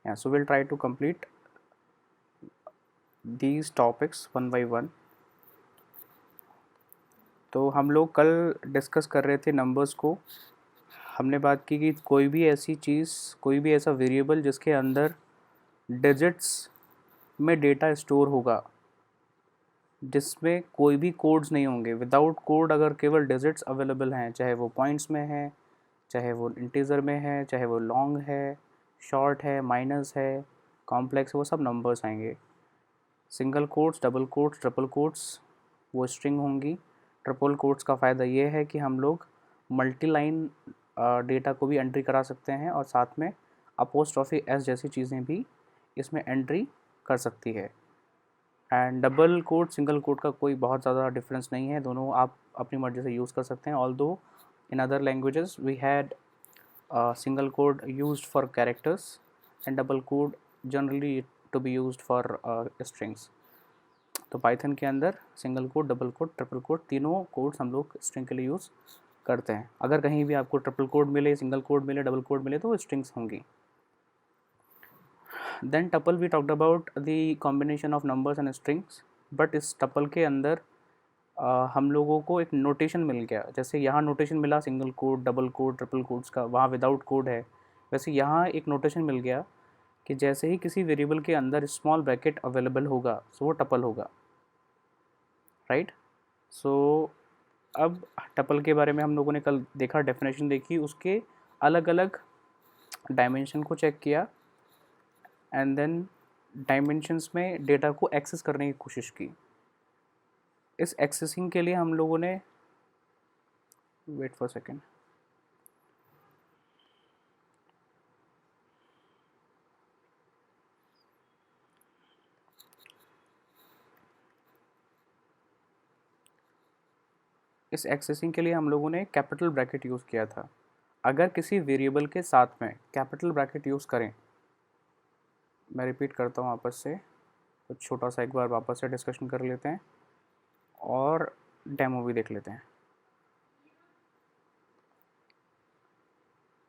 Yeah, so we'll try to complete these topics one by one. तो हम लोग कल डिस्कस कर रहे थे नंबर्स को. हमने बात की कि कोई भी ऐसी चीज़, कोई भी ऐसा वेरिएबल जिसके अंदर डिजिट्स में डेटा स्टोर होगा, जिसमें कोई भी कोड्स नहीं होंगे. विदाउट कोड अगर केवल डिजिट्स अवेलेबल हैं, चाहे वो पॉइंट्स में है, चाहे वो इंटीजर में है, चाहे वो लॉन्ग है, शॉर्ट है, माइनस है, कॉम्प्लेक्स है, वो सब नंबर्स आएंगे. Single quotes, double quotes, triple quotes वो स्ट्रिंग होंगी. ट्रिपल कोट्स का फ़ायदा ये है कि हम लोग मल्टी लाइन डेटा को भी एंट्री करा सकते हैं और साथ में अपोस्ट्रॉफी एस जैसी चीज़ें भी इसमें एंट्री कर सकती है. And double quote single quote का कोई बहुत ज़्यादा डिफरेंस नहीं है, दोनों आप अपनी मर्ज़ी से यूज़ कर सकते हैं. Although in other languages we had single code used for characters and double code generally to be used for strings. तो पाइथन के अंदर single code, double quote, triple code तीनों कोड्स हम लोग स्ट्रिंग के लिए यूज़ करते हैं. अगर कहीं भी आपको ट्रिपल कोड मिले, सिंगल कोड मिले, डबल कोड मिले तो वो स्ट्रिंग्स होंगी. Then tuple we talked about the combination of numbers and strings. But इस टपल के अंदर हम लोगों को एक नोटेशन मिल गया. जैसे यहाँ नोटेशन मिला single code, double quote, triple codes का, वहाँ विदाउट कोड है. वैसे यहाँ एक नोटेशन मिल गया कि जैसे ही किसी वेरिएबल के अंदर स्मॉल ब्रैकेट अवेलेबल होगा सो वो टपल होगा. राइट. सो अब टपल के बारे में हम लोगों ने कल देखा, डेफिनेशन देखी, उसके अलग अलग डायमेंशन को चेक किया एंड देन डायमेंशंस में डेटा को एक्सेस करने की कोशिश की. इस एक्सेसिंग के लिए हम लोगों ने, वेट फॉर सेकेंड, इस एक्सेसिंग के लिए हम लोगों ने कैपिटल ब्रैकेट यूज़ किया था. अगर किसी वेरिएबल के साथ में कैपिटल ब्रैकेट यूज़ करें, मैं रिपीट करता हूँ वापस से, कुछ छोटा सा एक बार वापस से डिस्कशन कर लेते हैं और डेमो भी देख लेते हैं.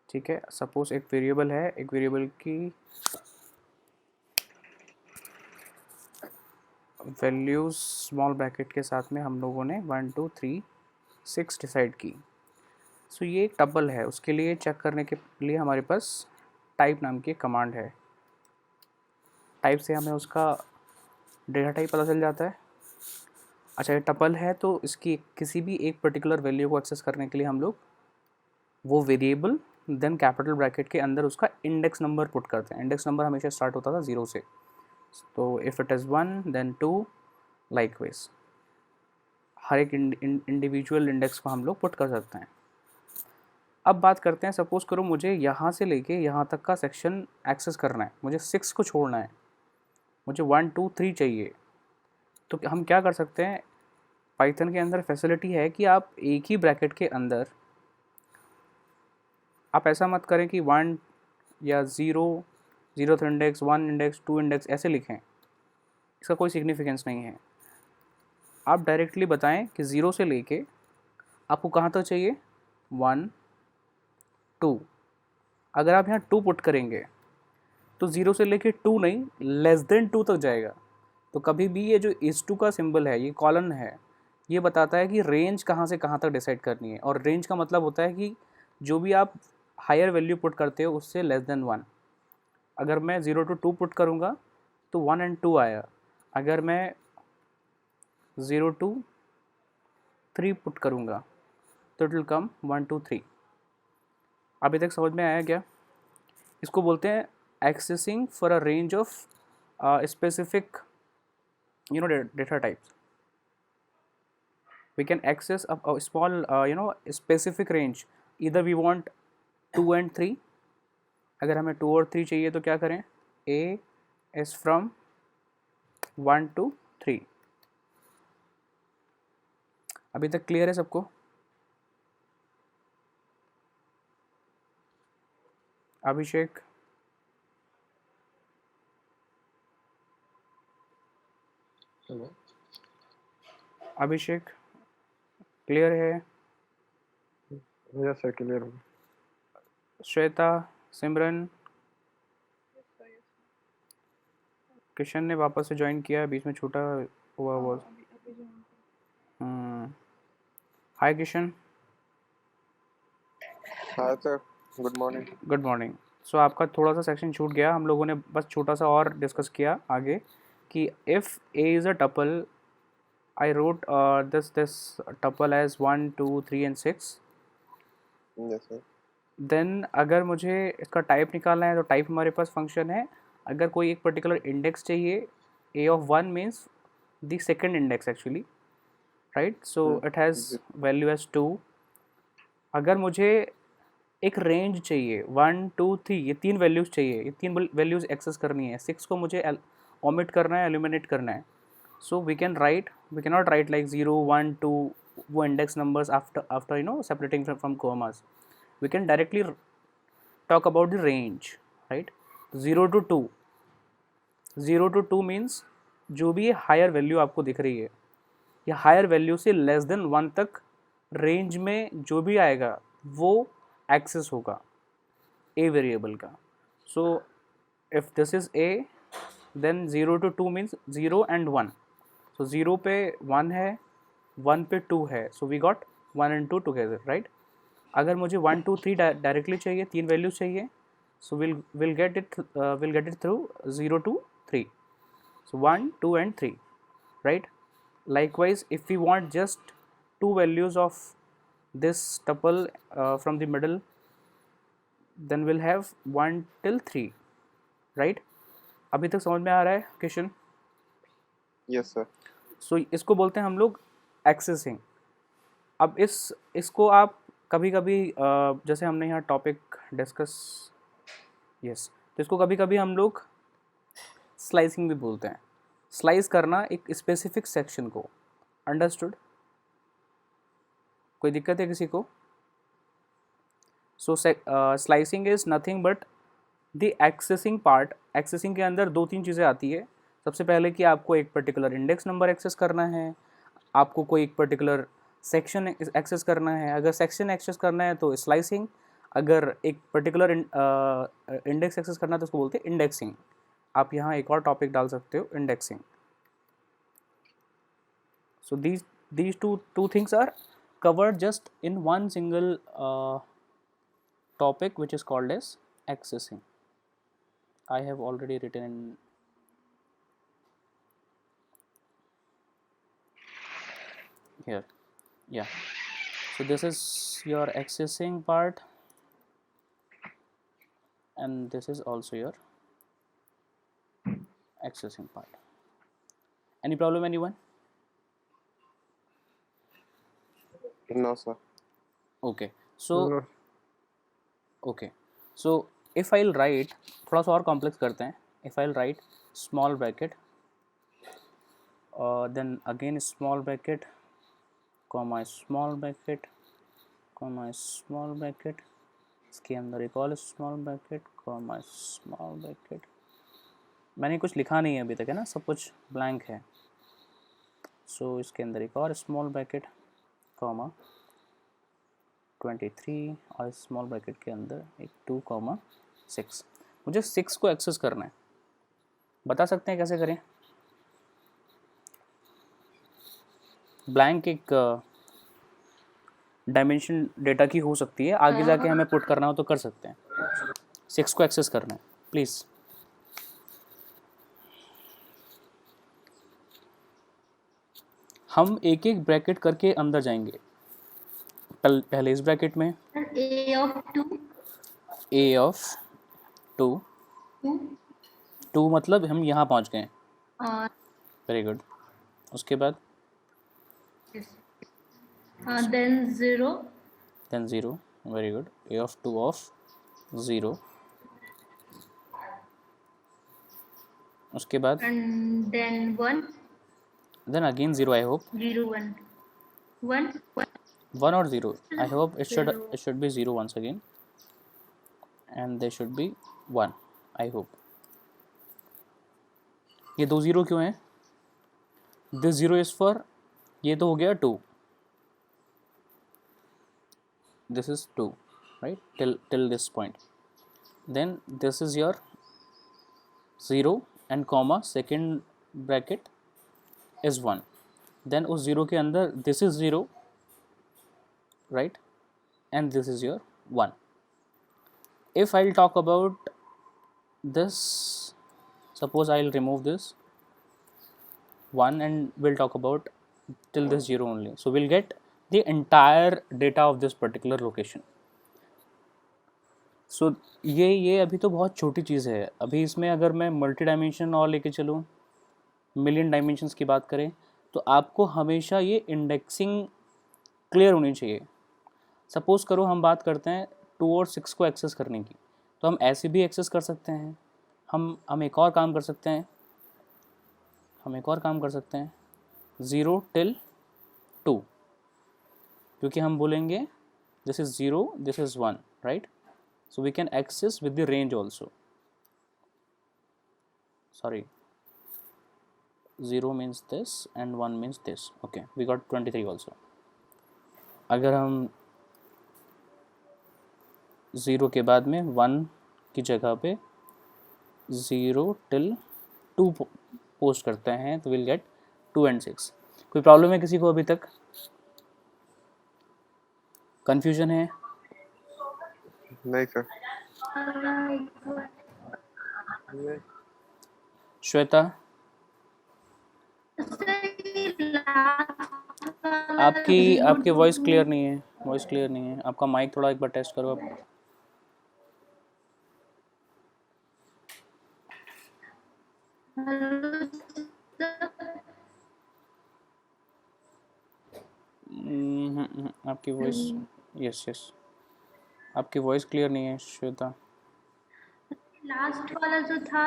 ठीक है. सपोज एक वेरिएबल है, एक वेरिएबल की वैल्यूज़ स्मॉल ब्रैकेट के साथ में हम लोगों ने 1 2 3 6 डिसाइड की. सो ये एक टपल है. उसके लिए चेक करने के लिए हमारे पास टाइप नाम की एक कमांड है. टाइप से हमें उसका डेटा टाइप पता चल जाता है. अच्छा, ये टपल है तो इसकी किसी भी एक पर्टिकुलर वैल्यू को एक्सेस करने के लिए हम लोग वो वेरिएबल देन कैपिटल ब्रैकेट के अंदर उसका इंडेक्स नंबर पुट करते हैं. इंडेक्स नंबर हमेशा स्टार्ट होता था 0 से. तो if it is 1 then 2 likewise हर एक इंडिविजुअल इंडेक्स को हम लोग पुट कर सकते हैं. अब बात करते हैं, सपोज़ करो मुझे यहाँ से लेके यहाँ तक का सेक्शन एक्सेस करना है, मुझे 6 को छोड़ना है, मुझे 1 2 3 चाहिए. तो हम क्या कर सकते हैं, पाइथन के अंदर फैसिलिटी है कि आप एक ही ब्रैकेट के अंदर, आप ऐसा मत करें कि 1 या 0 0th इंडेक्स, 1 इंडेक्स, 2 इंडेक्स ऐसे लिखें, इसका कोई सिग्निफिकेंस नहीं है. आप डायरेक्टली बताएं कि 0 से लेके आपको कहाँ तक चाहिए, 1 2. अगर आप यहाँ 2 पुट करेंगे तो 0 से लेके 2 नहीं, लेस देन 2 तक जाएगा. तो कभी भी ये जो is2 का सिंबल है, ये कॉलन है, ये बताता है कि रेंज कहाँ से कहाँ तक डिसाइड करनी है. और रेंज का मतलब होता है कि जो भी आप हायर वैल्यू पुट करते हो उससे लेस देन 1. अगर मैं 0 to 2 पुट करूँगा तो 1 and 2 आया. अगर मैं 0 to 3 पुट करूँगा तो इट विल कम 1 2 3. अभी तक समझ में आया क्या? इसको बोलते हैं accessing for a range of specific data types. We can access a small specific range. Either we want 2 and 3. अगर हमें 2 और 3 चाहिए तो क्या करें, A is from 1 to 3. अभी तक क्लियर है सबको? अभिषेक, अभिषेक क्लियर है? यस सर, क्लियर हो. श्वेता, सिमरन, किशन ने वापस से ज्वाइन किया, बीच में छूटा हुआ वो। हाय किशन। हाँ sir, good morning. Good morning. So आपका थोड़ा सा सेक्शन छूट गया, हम लोगों ने बस छोटा सा और डिस्कस किया आगे कि if a is a tuple, I wrote this tuple as 1 2 3 and 6। Yes sir. Then अगर मुझे इसका टाइप निकालना है तो टाइप हमारे पास फंक्शन है। अगर कोई एक पर्टिकुलर इंडेक्स चाहिए, a of 1 means the second index actually, right. So it has value as 2। अगर मुझे एक रेंज चाहिए 1 2 3, ये 3 वैल्यूज़ चाहिए, ये 3 वैल्यूज़ एक्सेस करनी है, 6 को मुझे ओमिट करना है, एलिमिनेट करना है। So we can not write like 0 1 2 वो index numbers after separating from commas. We can directly talk about the range, right? 0 to 2, 0 to 2 means जो भी हायर वैल्यू आपको दिख रही है या हायर वैल्यू से लेस देन 1 तक रेंज में जो भी आएगा वो एक्सेस होगा ए वेरिएबल का। So if this is a, then 0 to 2 means 0 and 1। So 0 पे 1 है, 1 पे 2 है, so we got 1 and 2 together, right. अगर मुझे 1 2 3 डायरेक्टली चाहिए, 3 वैल्यूज चाहिए, so will get it through 0 to 3। So 1 2 and 3, right? Likewise, if we want just 2 values of this tuple from the middle, then we'll have 1 till 3, right? अभी तक समझ में आ रहा है क्वेश्चन? Yes sir. सो इसको बोलते हैं हम लोग एक्सेसिंग। अब इसको आप कभी कभी जैसे हमने यहाँ टॉपिक डिस्कस, यस, तो इसको कभी कभी हम लोग स्लाइसिंग भी बोलते हैं। स्लाइस करना एक स्पेसिफिक सेक्शन को, अंडरस्टूड? कोई दिक्कत है किसी को? So slicing is nothing but the accessing part. Accessing के अंदर 2-3 चीज़ें आती है। सबसे पहले कि आपको एक पर्टिकुलर इंडेक्स नंबर एक्सेस करना है, आपको कोई एक पर्टिकुलर सेक्शन एक्सेस करना है। अगर सेक्शन एक्सेस करना है तो स्लाइसिंग, अगर एक पर्टिकुलर इंडेक्स एक्सेस करना है तो उसको बोलते हैं इंडेक्सिंग। आप यहाँ एक और टॉपिक डाल सकते हो, indexing. So these two things are covered just in one single topic, which is called as accessing. I have already written in here. Yeah. So this is your accessing part, and this is also your accessing part. Any problem, anyone? No sir. Okay. So okay. So if I'll write, थोड़ा सा और complex करते हैं। If I'll write small bracket, then again small bracket, comma small bracket, comma small bracket, इसके अंदर एक और small bracket, comma small bracket. मैंने कुछ लिखा नहीं है अभी तक, है ना, सब कुछ ब्लैंक है। सो इसके अंदर एक और स्मॉल ब्रैकेट, कॉमा 23, और स्मॉल ब्रैकेट के अंदर एक 2,6। मुझे 6 को एक्सेस करना है, बता सकते हैं कैसे करें? ब्लैंक एक डायमेंशन डेटा की हो सकती है, आगे जाके हमें पुट करना हो तो कर सकते हैं। 6 को एक्सेस करना है, प्लीज़। हम एक एक ब्रैकेट करके अंदर जाएंगे। पहले इस ब्रैकेट में A of 2, ए ऑफ 2, 2 मतलब हम यहाँ पहुँच गए। Very good. उसके बाद then 0, then 0, very good. A of 2 of 0, उसके बाद and then 1, then again 0, I hope 0, 1, 1, 1 और 0, I hope it should be 0 once again, and there should be 1, I hope. ये 2 0 क्यों है? दिस 0 इज फॉर, ये तो हो गया 2, this is 2, right, till this point. Then this is your 0, and comma second bracket is 1, then उस zero के अंदर this is 0, right, and this is your 1. If I'll talk about this, suppose I'll remove this 1 and we'll talk about till this 0 only. So we'll get the entire data of this particular location. So ये अभी तो बहुत छोटी चीज़ है. अभी इसमें अगर मैं मल्टी डायमेंशन और लेके चलूँ, मिलियन डायमेंशंस की बात करें, तो आपको हमेशा ये इंडेक्सिंग क्लियर होनी चाहिए. सपोज़ करो हम बात करते हैं 2 और 6 को एक्सेस करने की, तो हम ऐसे भी एक्सेस कर सकते हैं. हम एक और काम कर सकते हैं, 0 till 2, क्योंकि हम बोलेंगे this is 0, this is 1, right? So we can access with the range also. Sorry, 0 means this and 1 means this. Okay, we got 23 also. अगर हम 0 के बाद में 1 की जगह पे 0 till 2 पोस्ट करते हैं तो विल गेट 2 and 6. कोई प्रॉब्लम है किसी को अभी तक? कंफ्यूजन है? नहीं सर. श्वेता, आपकी वॉइस क्लियर नहीं है. आपका माइक थोड़ा एक बार टेस्ट करो आप. आपकी वॉइस यस आपकी वॉइस क्लियर नहीं है श्वेता. लास्ट वाला जो था,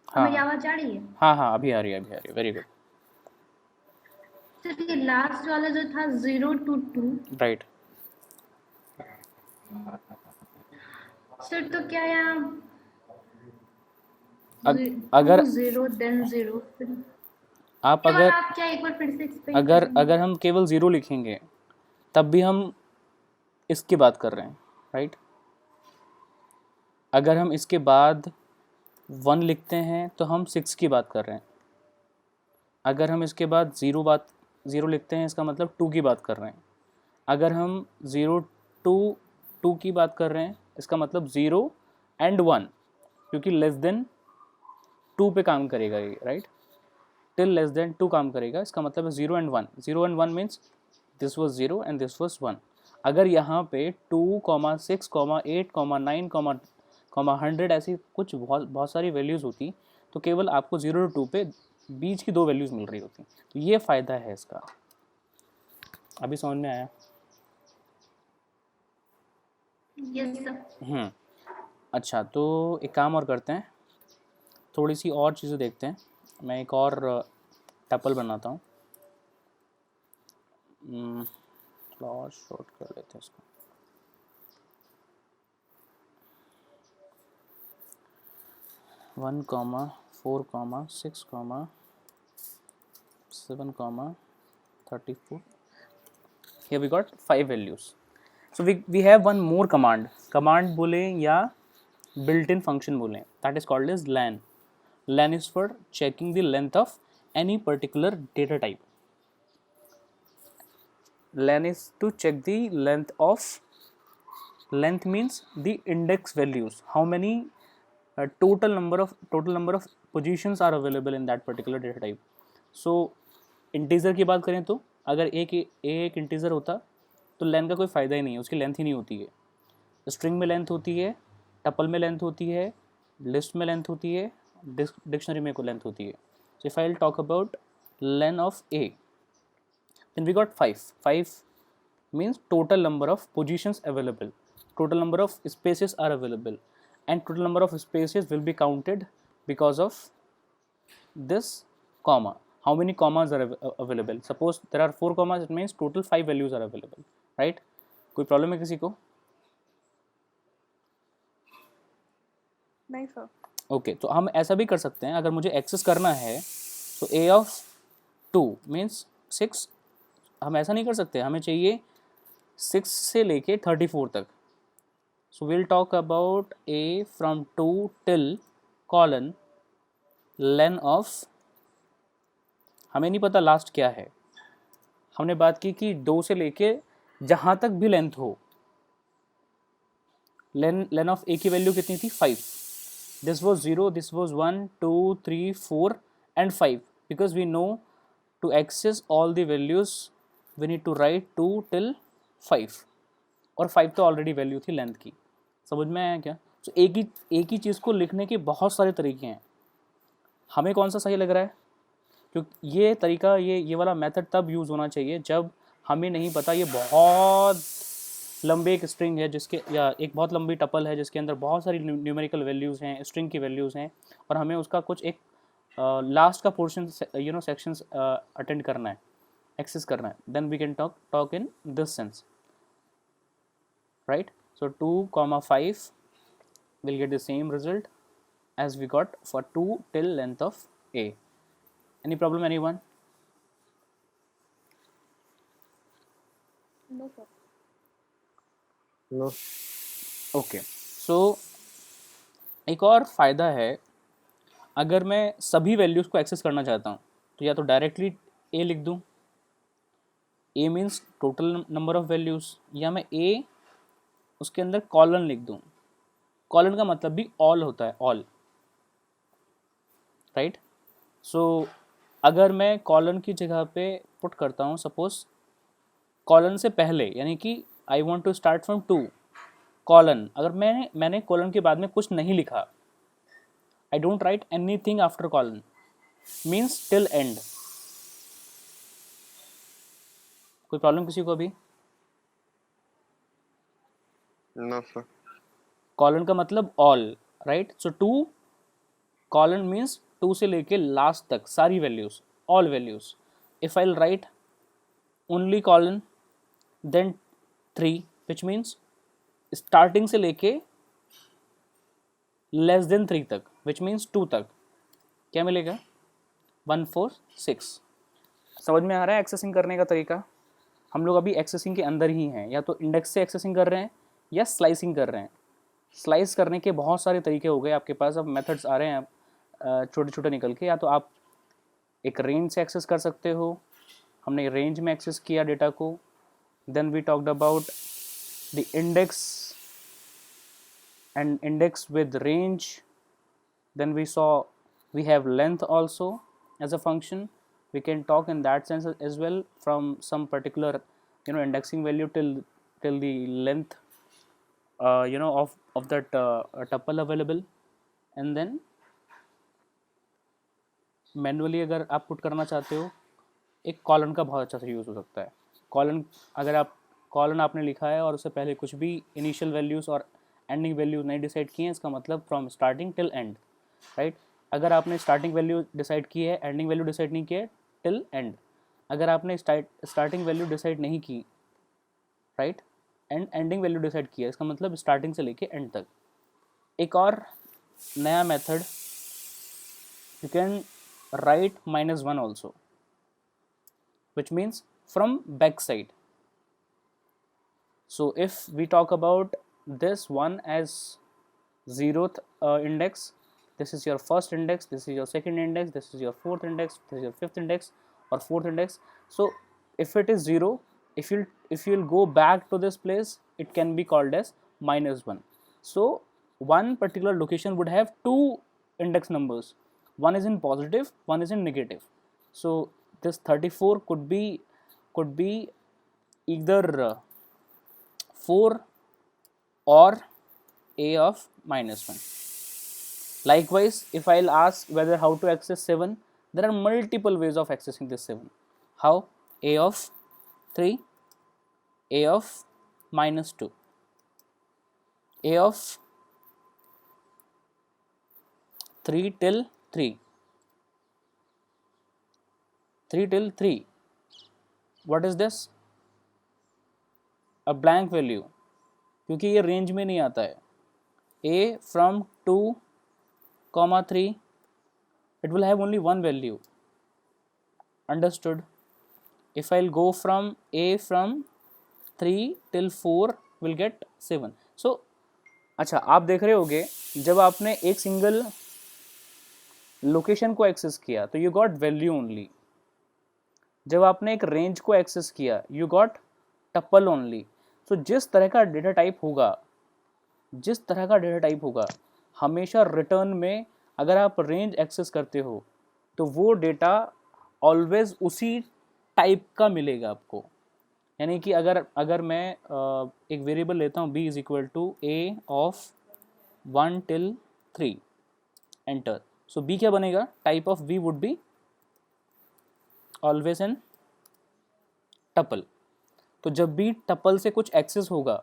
हाँ मेरी आवाज आ रही है? हाँ अभी आ रही है. Very good. चलिए, लास्ट वाला जो था 0 to 2, राइट. सर तो क्या यहाँ अगर 0 then 0, आप आप क्या एक बार फिर से explain अगर हम केवल 0 लिखेंगे तब भी हम इसकी बात कर रहे हैं, राइट. अगर हम इसके बाद 1 लिखते हैं तो हम 6 की बात कर रहे हैं. अगर हम इसके बाद 0 लिखते हैं इसका मतलब 2 की बात कर रहे हैं. अगर हम 0 to 2 की बात कर रहे हैं इसका मतलब 0 and 1, क्योंकि लेस देन 2 पे काम करेगा ये, राइट. टिल लेस देन 2 काम करेगा, इसका मतलब है 0 and 1. 0 and 1 means this was 0 and this was 1. अगर यहाँ पे 2, 6, 8, 9, 100 ऐसी कुछ बहुत सारी वैल्यूज़ होती तो केवल आपको 0 to 2 पे बीच की 2 वैल्यूज़ मिल रही होती. तो ये फ़ायदा है इसका. अभी समझ में आया? Yes sir. अच्छा, तो एक काम और करते हैं, थोड़ी सी और चीज़ें देखते हैं. मैं एक और टपल बनाता हूँ. थोड़ा और शॉर्ट कर लेते हैं इसको. One comma 4 comma 6 comma 7 comma 34. Here we got 5 values. So we have one more command बोले या built-in function बोले, that is called as len. Len is for checking the length of any particular data type. Len is to check the length means the index values, how many total number of positions are available in that particular data type. So integer की बात करें तो अगर एक integer होता तो length का कोई फ़ायदा ही नहीं है, उसकी लेंथ ही नहीं होती है. स्ट्रिंग में लेंथ होती है, टपल में लेंथ होती है, लिस्ट में लेंथ होती है, डिक्शनरी में कोई लेंथ होती है. So if I will talk about len of a, then we got 5 means total number of positions available, total number of spaces are available, and total number of spaces will be counted because of this comma. How many commas are available? Suppose there are 4 commas, it means total 5 values are available, right? कोई problem है किसी को? नहीं sir. Okay, तो हम ऐसा भी कर सकते हैं, अगर मुझे एक्सेस करना है तो a of 2 मीन्स 6. हम ऐसा नहीं कर सकते, हमें चाहिए 6 से लेके 34 तक. So we'll talk about a from 2 till colon lane of, हमें नहीं पता लास्ट क्या है, हमने बात की कि 2 से लेके जहाँ तक भी लेंथ हो, लेन ऑफ ए की वैल्यू कितनी थी 5, this was 0, this was 1, 2, 3, 4 and 5 because we know to access all the values we need to write 2 till 5 और 5 तो ऑलरेडी वैल्यू थी लेंथ की। समझ में आया क्या? तो एक ही चीज़ को लिखने के बहुत सारे तरीके हैं, हमें कौन सा सही लग रहा है? क्योंकि ये तरीका ये वाला मेथड तब यूज़ होना चाहिए जब हमें नहीं पता ये बहुत लंबे एक स्ट्रिंग है जिसके, या एक बहुत लंबी टपल है जिसके अंदर बहुत सारी न्यूमेरिकल वैल्यूज़ हैं, स्ट्रिंग की वैल्यूज़ हैं, और हमें उसका कुछ एक लास्ट का पोर्शन सेक्शंस अटेंड करना है, एक्सेस करना है, then we can talk in this sense, right? So 2, 5 will get the same result as we got for 2 till length of a. Any problem, anyone? No, sir. No. Okay, so एक और फ़ायदा है, अगर मैं सभी values को access करना चाहता हूँ तो या तो डायरेक्टली ए लिख दूँ, a means total number of values, या मैं ए उसके अंदर कॉलन लिख दूँ। कॉलन का मतलब भी ऑल होता है, ऑल, राइट? सो अगर मैं कॉलन की जगह पे पुट करता हूँ, सपोज कॉलन से पहले, यानी कि I want to start from 2 colon, अगर मैंने कॉलन के बाद में कुछ नहीं लिखा, I don't write anything after colon, means till end. कोई प्रॉब्लम किसी को अभी? No sir. कॉलन का मतलब all, right? So 2 colon means 2 से लेके लास्ट तक सारी values, all values. If I write only colon then 3, which means starting से लेके लेस देन 3 तक, विच मीन्स 2 तक, क्या मिलेगा? 1, 4, 6। समझ में आ रहा है एक्सेसिंग करने का तरीका? हम लोग अभी एक्सेसिंग के अंदर ही हैं, या तो इंडेक्स से एक्सेसिंग कर रहे हैं या स्लाइसिंग कर रहे हैं। स्लाइस करने के बहुत सारे तरीके हो गए आपके पास, अब मेथड्स आ रहे हैं छोटे छोटे निकल के। या तो आप एक रेंज से एक्सेस कर सकते हो, हमने रेंज में एक्सेस किया डेटा को। Then we talked about the index and index with range. Then we saw we have length also as a function. We can talk in that sense as well, from some particular indexing value till the length of that tuple available. And then manually अगर आप put करना चाहते हो, एक colon का बहुत अच्छा से यूज़ हो सकता है। कॉलन, अगर आप कॉलन आपने लिखा है और उससे पहले कुछ भी इनिशियल वैल्यूज़ और एंडिंग वैल्यू नहीं डिसाइड किए हैं, इसका मतलब from starting till and, right? अगर आपने स्टार्टिंग वैल्यू डिसाइड की है, एंडिंग वैल्यू डिसाइड नहीं की है, टिल एंड। अगर आपने स्टार्टिंग वैल्यू डिसाइड नहीं की, right, and ending value decide किया, इसका मतलब स्टार्टिंग से लेके एंड तक। एक और नया method, you can write -1 also, which means from back side. So if we talk about this one as 0th index, this is your first index, this is your second index, this is your fourth index, this is your fifth index or fourth index. So if it is 0, if you'll go back to this place, it can be called as -1. So one particular location would have 2 index numbers, one is in positive, one is in negative. So this 34 could be either 4 or a of -1. Likewise, if I'll ask whether how to access 7, there are multiple ways of accessing this 7. How? A of 3, a of -2, a of 3 till 3, 3 till 3. What is this? A blank value, क्योंकि ये range में नहीं आता है। a from 2, 3, it will have only one value. Understood? If I'll go from a from 3 till 4, will get 7. So अच्छा, आप देख रहे होगे जब आपने एक सिंगल लोकेशन को एक्सेस किया तो यू गॉट वैल्यू ओनली। जब आपने एक रेंज को एक्सेस किया यू गॉट टपल ओनली। सो जिस तरह का डेटा टाइप होगा हमेशा रिटर्न में, अगर आप रेंज एक्सेस करते हो तो वो डेटा ऑलवेज उसी टाइप का मिलेगा आपको। यानी कि अगर मैं एक वेरिएबल लेता हूँ b is equal to a of 1 till 3 enter, so b क्या बनेगा, type of b would be always an tuple. तो जब भी टपल से कुछ एक्सेस होगा,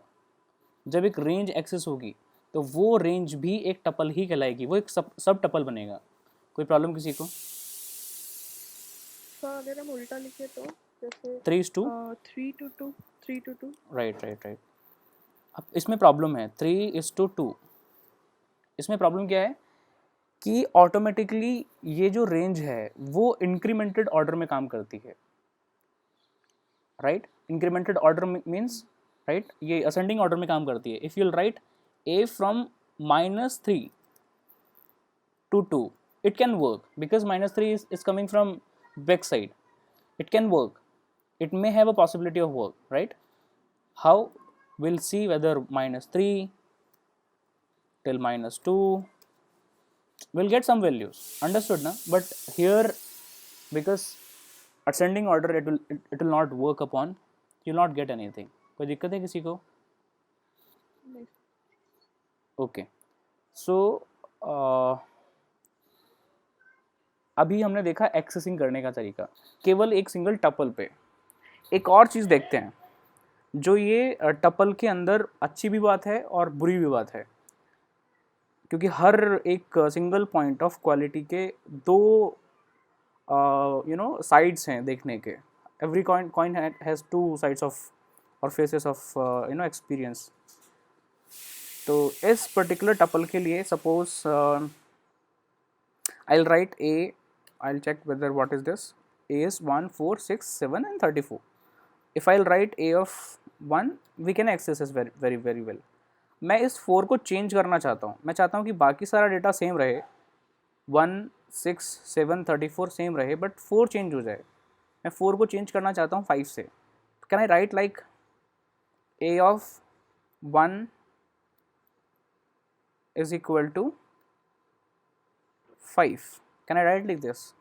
जब एक रेंज एक्सेस होगी तो वो रेंज भी एक टपल ही कहलाएगी, वो एक सब टपल बनेगा। कोई प्रॉब्लम किसी को? सर अगर हम उल्टा लिखे तो जैसे 3:2 3 to 2 3 to 2। राइट। अब इसमें प्रॉब्लम है 3:2। इसमें प्रॉब्लम क्या है कि ऑटोमेटिकली ये जो रेंज है वो इंक्रीमेंटेड ऑर्डर में काम करती है, right. Incremented order means right, ये असेंडिंग ऑर्डर में काम करती है। If you will write a from -3 to 2 it can work because -3 is coming from back side, it can work, it may have a possibility of work, right? How? We'll see whether -3 till -2 we'll get some values, understood na? But here because ascending order it will not work upon, you'll not get anything। कोई दिक्कत है किसी को? Okay so अभी हमने देखा accessing करने का तरीका केवल एक सिंगल टपल पे। एक और चीज़ देखते हैं जो ये टपल के अंदर अच्छी भी बात है और बुरी भी बात है, क्योंकि हर एक सिंगल पॉइंट ऑफ क्वालिटी के दो साइड्स हैं देखने के। Every coin has two sides of और फेसेस ऑफ एक्सपीरियंस। तो इस पर्टिकुलर टपल के लिए suppose I will write a, I'll check whether what is this, a is 1 4 6 7 and 34। if I'll write a of 1 we can access this very well। मैं इस 4 को change करना चाहता हूँ, मैं चाहता हूँ कि बाकी सारा डेटा सेम रहे, 1 6 7 34 सेम रहे, बट 4 चेंज हो जाए। मैं 4 को चेंज करना चाहता हूँ 5 से। Can I right like a of 1 is equal to 5? Can I write like this?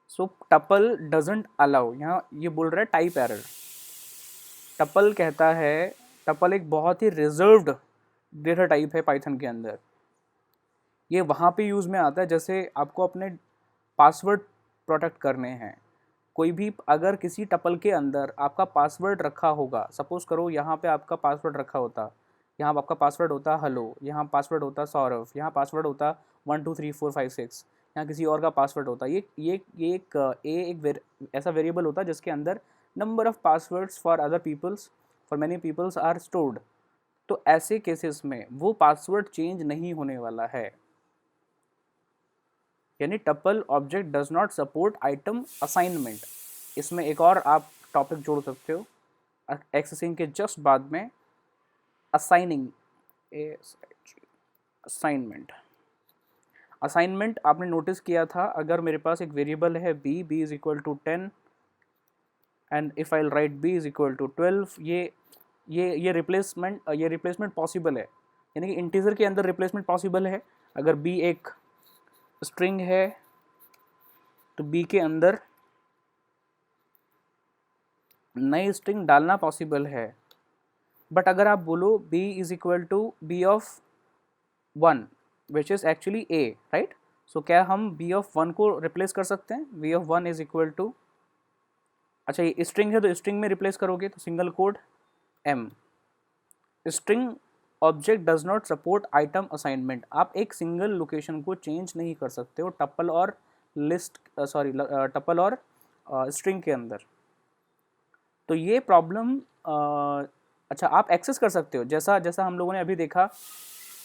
So tuple doesn't allow, यहाँ ये बोल रहा है टाइप एरर। टपल कहता है, टपल एक बहुत ही रिजर्व्ड डेटा टाइप है पाइथन के अंदर। ये वहाँ पे यूज़ में आता है जैसे आपको अपने पासवर्ड प्रोटेक्ट करने हैं। कोई भी अगर किसी टपल के अंदर आपका पासवर्ड रखा होगा, सपोज़ करो यहाँ पे आपका पासवर्ड रखा होता, यहाँ आपका पासवर्ड होता हेलो, यहाँ पासवर्ड होता सौरभ, यहाँ पासवर्ड होता 1 2 3 4 5 6, यहाँ किसी और का पासवर्ड होता। ये एक ऐसा वेरिएबल होता है जिसके अंदर number of passwords for other peoples, for many peoples are stored. तो ऐसे केसेस में वो पासवर्ड चेंज नहीं होने वाला है। यानी tuple object does not support item assignment. इसमें एक और आप टॉपिक जोड़ सकते हो एक्सेसिंग के जस्ट बाद में, असाइनिंग। असाइनमेंट आपने नोटिस किया था, अगर मेरे पास एक वेरिएबल है b is equal to 10 and if I write b is equal to 12, ये रिप्लेसमेंट पॉसिबल है। यानी कि इंटीजर के अंदर रिप्लेसमेंट पॉसिबल है। अगर b एक स्ट्रिंग है तो b के अंदर नई स्ट्रिंग डालना पॉसिबल है। बट अगर आप बोलो b is equal to b of 1 which is actually a, right. So क्या हम b ऑफ 1 को रिप्लेस कर सकते हैं? b of 1 is equal to, अच्छा ये स्ट्रिंग है तो स्ट्रिंग में रिप्लेस करोगे तो single code m। String object does not support item assignment. आप एक सिंगल लोकेशन को चेंज नहीं कर सकते हो टपल और टपल और स्ट्रिंग के अंदर। तो ये प्रॉब्लम अच्छा आप एक्सेस कर सकते हो, जैसा हम लोगों ने अभी देखा।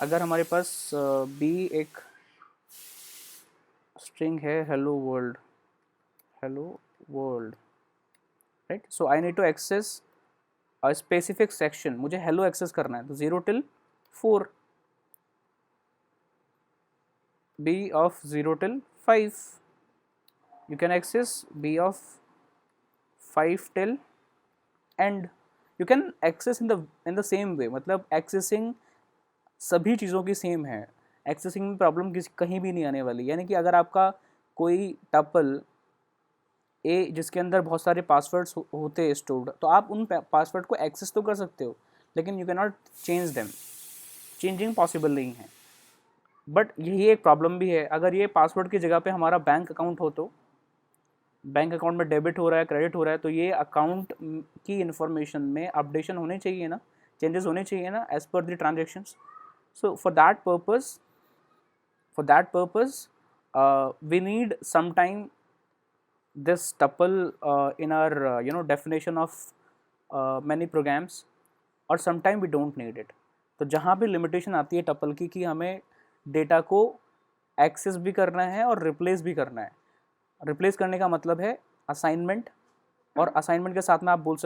अगर हमारे पास b एक स्ट्रिंग है hello world, right. So I need to access a specific section, मुझे हेलो एक्सेस करना है तो 0 till 4। b of 0 till 5. You can access b of 5 till end. You can access in the same way, मतलब accessing सभी चीज़ों की same है, accessing में प्रॉब्लम कहीं भी नहीं आने वाली। यानी कि अगर आपका कोई टपल ए जिसके अंदर बहुत सारे पासवर्ड्स होते हैं स्टोर्ड, तो आप उन पासवर्ड को एक्सेस तो कर सकते हो, लेकिन you can not change them, changing possible नहीं है। बट यही एक प्रॉब्लम भी है, अगर ये पासवर्ड की जगह पे हमारा बैंक अकाउंट हो, तो बैंक अकाउंट में डेबिट हो रहा है, क्रेडिट हो रहा है, तो ये अकाउंट की इन्फॉर्मेशन में अपडेशन होने चाहिए ना, चेंजेस होने चाहिए ना as per the transactions. So for that purpose, we need sometime this tuple in our definition of many programs, और sometime we don't need it. तो जहाँ भी लिमिटेशन आती है टपल की कि हमें डेटा को एक्सेस भी करना है और रिप्लेस भी करना है। रिप्लेस करने का मतलब है असाइनमेंट, और असाइनमेंट के साथ में आप बोल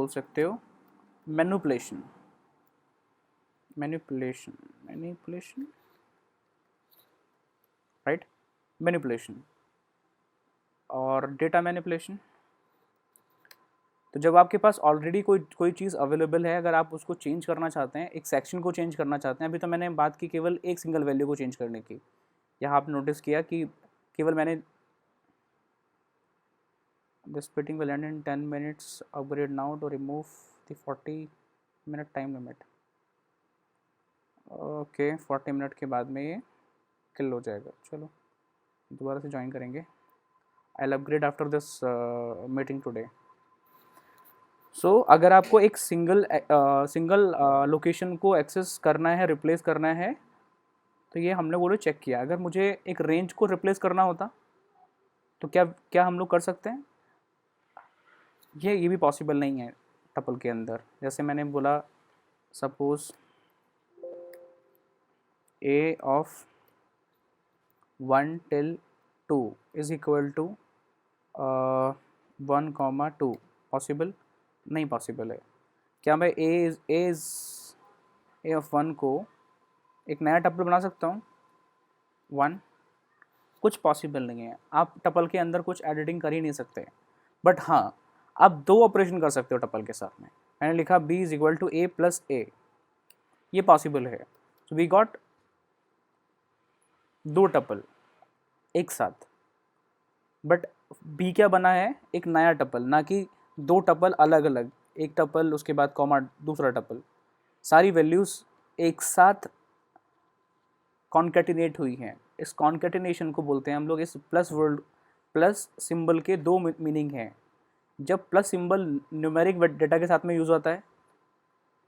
सकते हो मैनिपुलेशन, राइट, मैनिपुलेशन और डेटा मैनिपुलेशन। तो जब आपके पास ऑलरेडी कोई चीज़ अवेलेबल है, अगर आप उसको चेंज करना चाहते हैं, एक सेक्शन को चेंज करना चाहते हैं, अभी तो मैंने बात की केवल एक सिंगल वैल्यू को चेंज करने की। यहाँ आप नोटिस किया कि केवल मैंने the splitting will end in 10 minutes, upgrade now to remove the 40-minute time limit. Okay 40 minute के बाद में ये किल हो जाएगा। चलो दोबारा से ज्वाइन करेंगे। I will upgrade after this meeting today. So अगर आपको एक सिंगल लोकेशन को एक्सेस करना है, रिप्लेस करना है, तो ये हमने वो चेक किया। अगर मुझे एक रेंज को रिप्लेस करना होता तो क्या हम लोग कर सकते हैं? ये भी पॉसिबल नहीं है टपल के अंदर। जैसे मैंने बोला, suppose a of 1 till 2 is equal to 1, 2 possible नहीं पॉसिबल है। क्या मैं a of 1 को एक नया टपल बना सकता हूँ 1? कुछ पॉसिबल नहीं है। आप टपल के अंदर कुछ एडिटिंग कर ही नहीं सकते। बट हाँ, आप 2 ऑपरेशन कर सकते हो टपल के साथ में। मैंने लिखा b is equal to a plus a, ये पॉसिबल है। सो वी गॉट 2 टपल एक साथ। बट b क्या बना है? एक नया टपल, ना कि 2 टपल अलग अलग, एक टपल उसके बाद कॉमा दूसरा टपल। सारी वैल्यूज़ एक साथ कॉन्केटिनेट हुई हैं। इस कॉन्केटिनेशन को बोलते हैं हम लोग। इस प्लस सिंबल के 2 मीनिंग हैं। जब प्लस सिंबल न्यूमेरिक डेटा के साथ में यूज़ होता है,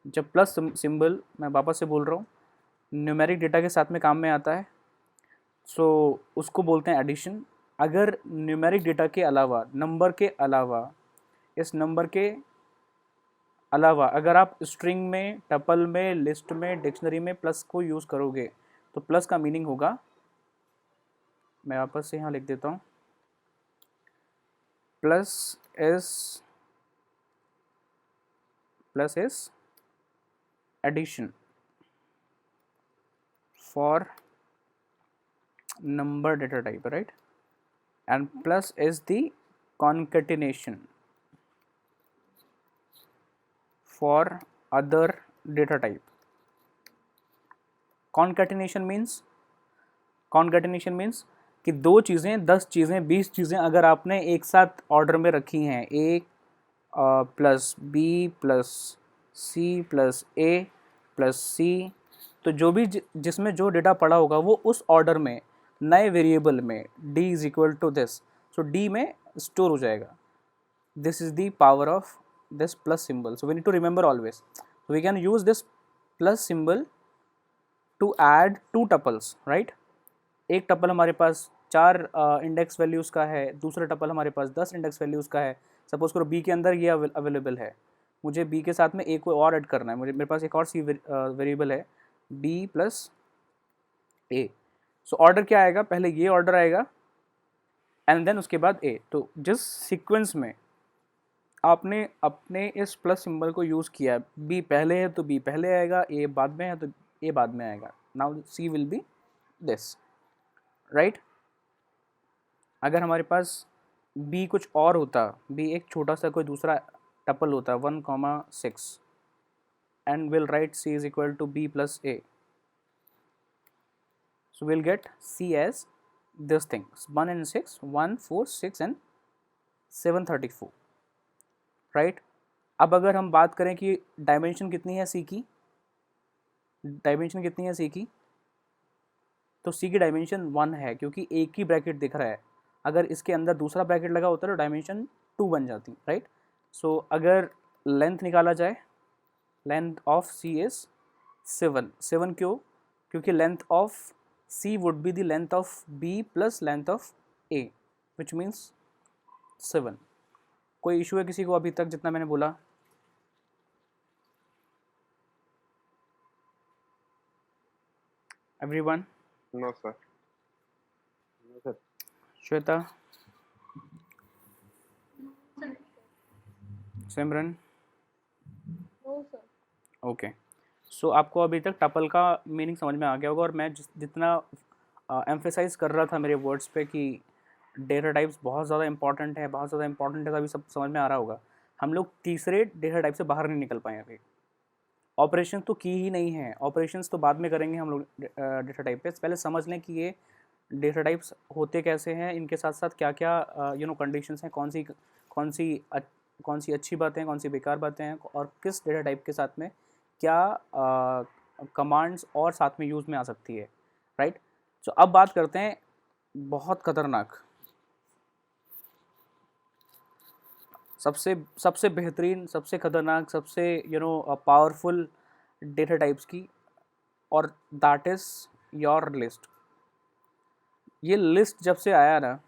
जब प्लस सिंबल, मैं वापस से बोल रहा हूँ, न्यूमेरिक डेटा के साथ में काम में आता है, सो उसको बोलते हैं एडिशन। अगर न्यूमेरिक डेटा के अलावा, नंबर के अलावा, इस नंबर के अलावा अगर आप स्ट्रिंग में, टपल में, लिस्ट में, डिक्शनरी में प्लस को यूज़ करोगे, तो प्लस का मीनिंग होगा, मैं वापस से यहाँ लिख देता हूँ, plus is addition for number data type, right? And plus is the concatenation for other data type. Concatenation means कि 2 चीज़ें, 10 चीज़ें, 20 चीज़ें अगर आपने एक साथ ऑर्डर में रखी हैं, a plus b plus c plus a plus c, तो जो भी जिसमें जो डेटा पड़ा होगा वो उस ऑर्डर में नए वेरिएबल में d is equal to this, so d में स्टोर हो जाएगा। This is the power of this plus symbol. So we need to remember always, so we can use this plus symbol to add 2 tuples, right? एक tuple हमारे पास 4 index values का है, दूसरा tuple हमारे पास 10 इंडेक्स वैल्यूज़ का है। Suppose करो b के अंदर ये अवेलेबल है, मुझे b के साथ में a को और ऐड करना है, मेरे पास एक और c वेरिएबल है b plus a। So order क्या आएगा? पहले ये ऑर्डर आएगा एंड देन उसके बाद a। तो जिस सीक्वेंस में आपने इस प्लस सिंबल को यूज़ किया, b पहले है तो b पहले आएगा, a बाद में है तो ए बाद में आएगा. Now see will be this, right. अगर हमारे पास बी कुछ और होता, बी एक छोटा सा कोई दूसरा टपल होता 1,6 and we'll write c is equal to b plus a. So we'll get c as this thing 1 and 6, 1, 4, 6 and 734, right. अब अगर हम बात करें कि डायमेंशन कितनी है c की, डायमेंशन कितनी है c की, तो c की डायमेंशन 1 है क्योंकि एक ही ब्रैकेट दिख रहा है. अगर इसके अंदर दूसरा ब्रैकेट लगा होता तो डायमेंशन 2 बन जाती, राइट. सो अगर लेंथ निकाला जाए, लेंथ ऑफ c इज 7 क्यों? क्योंकि length of c would be the length of b plus length of a which means 7. कोई इशू है किसी को अभी तक जितना मैंने बोला? Everyone? No sir. Shweta, Simran, no sir. Okay. So आपको अभी तक टपल का मीनिंग समझ में आ गया होगा. और मैं जितना एम्फेसाइज कर रहा था मेरे वर्ड्स पे कि डेटा टाइप्स बहुत ज़्यादा इंपॉर्टेंट है, बहुत ज़्यादा इंपॉर्टेंट है, तभी सब समझ में आ रहा होगा. हम लोग तीसरे डेटा टाइप से बाहर नहीं निकल पाए अभी. ऑपरेशन तो की ही नहीं है, ऑपरेशंस तो बाद में करेंगे हम लोग डेटा टाइप पे. पहले समझ लें कि ये डेटा टाइप्स होते कैसे हैं, इनके साथ साथ क्या क्या कंडीशंस हैं, कौन सी अच्छी बातें हैं, कौन सी बेकार बातें हैं, और किस डेटा टाइप के साथ में क्या कमांड्स और साथ में यूज़ में आ सकती है, राइट. तो अब बात करते हैं बहुत खतरनाक, सबसे बेहतरीन, सबसे खतरनाक, सबसे पावरफुल डेटा टाइप्स की, और दैट इज़ योर लिस्ट. ये लिस्ट जब से आया ना,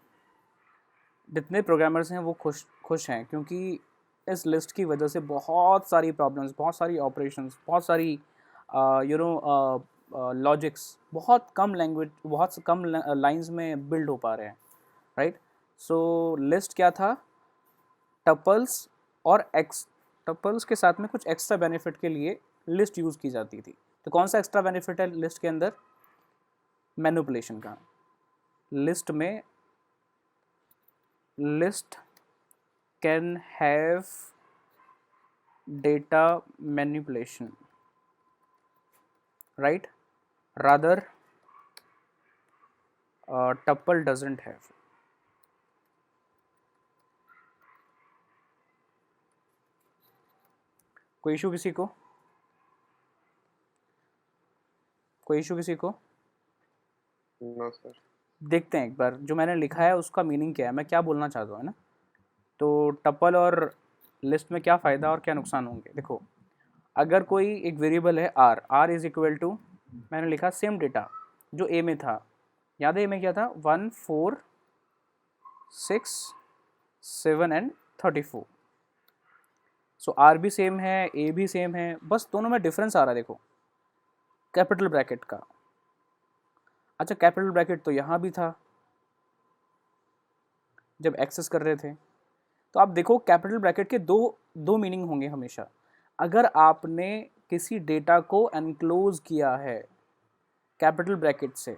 जितने प्रोग्रामर्स हैं वो खुश हैं, क्योंकि इस लिस्ट की वजह से बहुत सारी प्रॉब्लम्स, बहुत सारी ऑपरेशंस, बहुत सारी लॉजिक्स बहुत कम लैंग्वेज, बहुत कम लाइंस में बिल्ड हो पा रहे हैं, राइट. सो लिस्ट क्या था? टपल्स और टपल्स के साथ में कुछ एक्स्ट्रा बेनिफिट के लिए लिस्ट यूज़ की जाती थी. तो कौन सा एक्स्ट्रा बेनिफिट है लिस्ट के अंदर? मैनिपुलेशन का. लिस्ट में list can have data manipulation, right, rather tuple doesn't have. कोई इशू किसी को? कोई इशू किसी को? No sir. देखते हैं एक बार जो मैंने लिखा है उसका मीनिंग क्या है, मैं क्या बोलना चाहता हूँ, है ना. तो टपल और लिस्ट में क्या फ़ायदा और क्या नुकसान होंगे. देखो, अगर कोई एक वेरिएबल है r इज़ इक्वल टू, मैंने लिखा सेम डेटा जो a में था, याद है a में क्या था? 1, 4, 6, 7 एंड 34. सो r भी सेम है, a भी सेम है, बस दोनों में डिफरेंस आ रहा है. देखो, कैपिटल ब्रैकेट का. अच्छा, कैपिटल ब्रैकेट तो यहाँ भी था जब एक्सेस कर रहे थे. तो आप देखो, कैपिटल ब्रैकेट के दो मीनिंग होंगे हमेशा. अगर आपने किसी डेटा को एनक्लोज किया है कैपिटल ब्रैकेट से,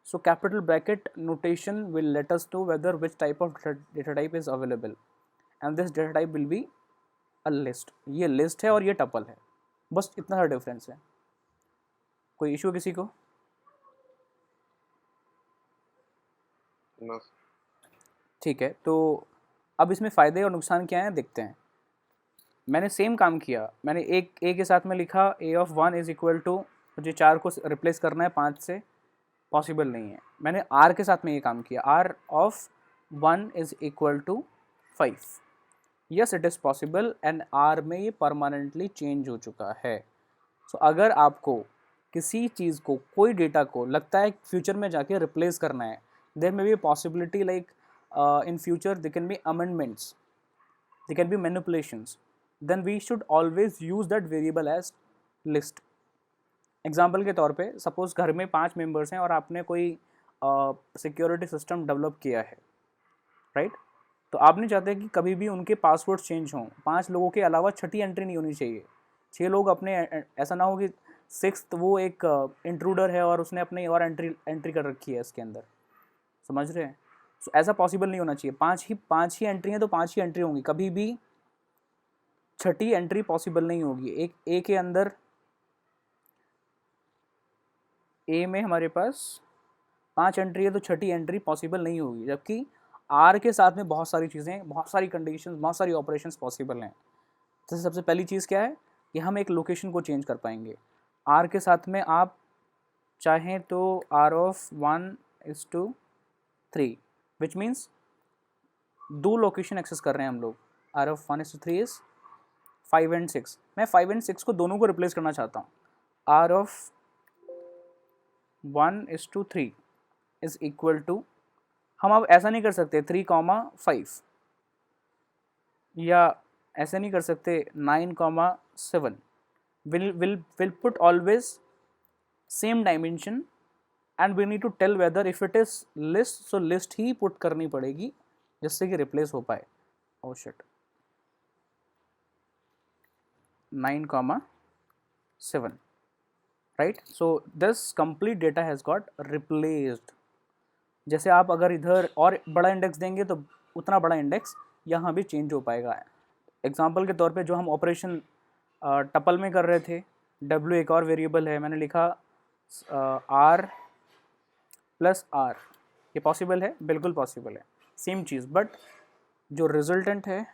so capital bracket notation will let us know whether which type of data type is available, and this data type will be a list. ये लिस्ट है और ये टपल है, बस इतना सा डिफरेंस है. कोई इशू किसी को? नो. ठीक है, तो अब इसमें फ़ायदे और नुकसान क्या हैं देखते हैं. मैंने सेम काम किया, मैंने एक ए के साथ में लिखा a of 1 is equal to, मुझे 4 को रिप्लेस करना है 5 से, पॉसिबल नहीं है. मैंने r के साथ में ये काम किया, r of 1 is equal to 5. Yes, it is possible, and r में ये परमानेंटली चेंज हो चुका है. सो अगर आपको किसी चीज़ को, कोई डेटा को लगता है फ्यूचर में जाके रिप्लेस करना है, there may be possibility like in future there can be amendments, there can be manipulations, then we should always use that variable as list. Example के तौर पे सपोज घर में 5 मेंबर्स हैं और आपने कोई सिक्योरिटी सिस्टम डेवलप किया है, राइट. तो आप नहीं चाहते कि कभी भी उनके पासवर्ड चेंज हों. 5 लोगों के अलावा छठी एंट्री नहीं होनी चाहिए. 6 लोग अपने, ऐसा ना हो कि सिक्स्थ वो एक इंट्रूडर है और उसने अपनी और एंट्री कर रखी है इसके अंदर, समझ रहे हैं? So, ऐसा पॉसिबल नहीं होना चाहिए। पांच ही एंट्री हैं तो 5 ही एंट्री होंगी, कभी भी छठी एंट्री पॉसिबल नहीं होगी। एक ए के अंदर, ए में हमारे पास 5 एंट्री है तो छठी एंट्री पॉसिबल नहीं होगी, जबकि आर के साथ में बहुत सारी चीज़ें, बहुत सारी कंडीशंस, बहुत सारी ऑपरेशंस पॉसिबल हैं। जैसे सबसे पहली चीज़ क्या है कि हम एक लोकेशन को चेंज कर पाएंगे। आर के साथ में आप चाहें तो r of 1:3, which means 2 location access कर रहे हैं हम लोग। R of 1:3 is 5 and 6। मैं 5 and 6 को दोनों को रिप्लेस करना चाहता हूँ। R of 1:3 is equal to, हम अब ऐसा नहीं कर सकते 3,5, या ऐसे नहीं कर सकते 9,7। will put always same dimension and we need to tell whether if it is list, so list he put करनी पड़ेगी जिससे कि replace हो पाए। oh shit, 9,7, right? So this complete data has got replaced। जैसे आप अगर इधर और बड़ा इंडेक्स देंगे तो उतना बड़ा इंडेक्स यहाँ भी चेंज हो पाएगा। एग्जाम्पल के तौर पे जो हम ऑपरेशन टपल में कर रहे थे, w एक और वेरिएबल है, मैंने लिखा r प्लस r, ये पॉसिबल है? बिल्कुल पॉसिबल है, सेम चीज़, बट जो रिजल्टेंट है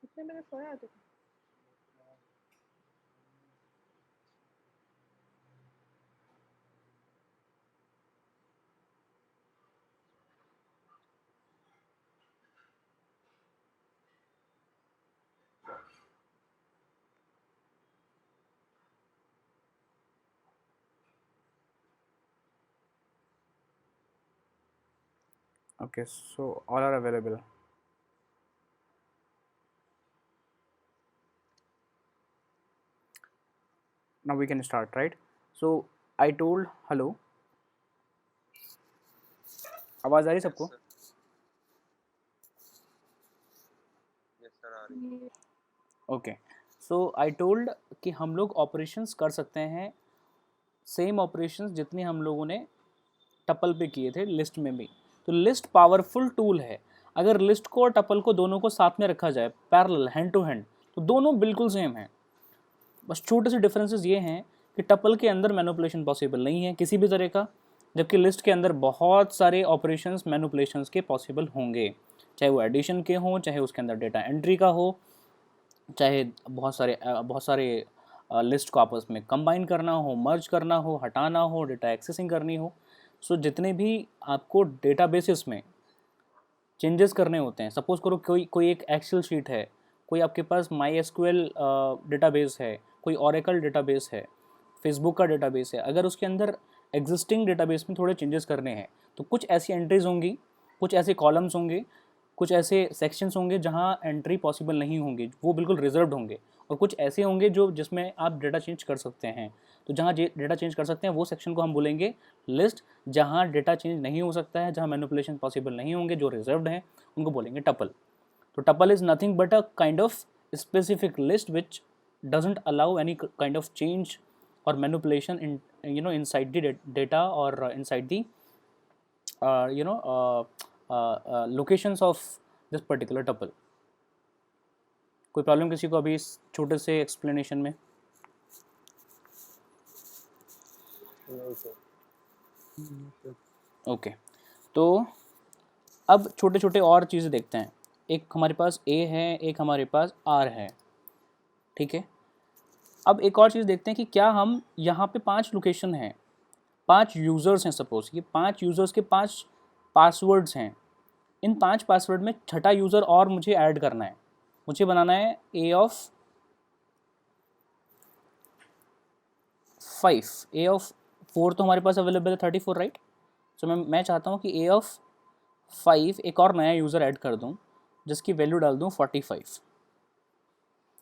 कितने बजे सोया आज? okay, so all are available। now we can start, right? So I told, hello, आवाज़ आ रही सबको? यस सर, आ रही है। ओके, सो आई टोल्ड कि हम लोग ऑपरेशंस कर सकते हैं, सेम ऑपरेशंस जितने हम लोगों ने टपल पे किए थे लिस्ट में भी। तो लिस्ट पावरफुल टूल है। अगर लिस्ट को और टपल को दोनों को साथ में रखा जाए पैरेलल, हैंड टू हैंड, तो दोनों बिल्कुल सेम हैं। बस छोटे से डिफरेंसेस ये हैं कि टपल के अंदर मैनिपुलेशन पॉसिबल नहीं है किसी भी तरह का, जबकि लिस्ट के अंदर बहुत सारे ऑपरेशंस मैनिपुलेशंस के पॉसिबल होंगे, चाहे वो एडिशन के हों, चाहे उसके अंदर डेटा एंट्री का हो, चाहे बहुत सारे लिस्ट को आपस में कंबाइन करना हो, मर्ज करना हो, हटाना हो, डेटा एक्सेसिंग करनी हो। सो जितने भी आपको डेटाबेसेस में चेंजेस करने होते हैं, सपोज करो कोई एक एक्सेल शीट है, कोई आपके पास माई एसक्यूएल डेटाबेस है, कोई ओरेकल डेटाबेस है, फेसबुक का डेटाबेस है, अगर उसके अंदर एग्जिस्टिंग डेटाबेस में थोड़े चेंजेस करने हैं तो कुछ ऐसी एंट्रीज होंगी, कुछ ऐसे कॉलम्स होंगे, कुछ ऐसे सेक्शंस होंगे जहां एंट्री पॉसिबल नहीं होंगी, वो बिल्कुल रिजर्व्ड होंगे, और कुछ ऐसे होंगे जिसमें आप डेटा चेंज कर सकते हैं। तो जहां डेटा चेंज कर सकते हैं वो सेक्शन को हम बोलेंगे लिस्ट, जहां डेटा चेंज नहीं हो सकता है, जहां मैनिपुलेशन पॉसिबल नहीं होंगे, जो रिजर्व्ड हैं, उनको बोलेंगे टपल। तो tuple is nothing but a kind of specific list which doesn't allow any kind of change or manipulation in inside the data or inside the locations of this particular tuple. कोई problem किसी को अभी इस छोटे से explanation में? नहीं sir. Okay तो अब छोटे छोटे और चीज़ें देखते हैं। एक हमारे पास A है, एक हमारे पास R है, ठीक है। अब एक और चीज़ देखते हैं कि क्या हम यहाँ पे 5 लोकेशन हैं, 5 यूज़र्स हैं, सपोज ये 5 यूज़र्स के 5 पासवर्ड्स हैं। इन 5 पासवर्ड में छठा यूज़र और मुझे ऐड करना है, मुझे बनाना है A of 5, A of 4 तो हमारे पास अवेलेबल है 34, राइट। सो मैं चाहता हूँ कि A of 5 एक और नया यूज़र ऐड कर दूँ जिसकी वैल्यू डाल दूँ 45।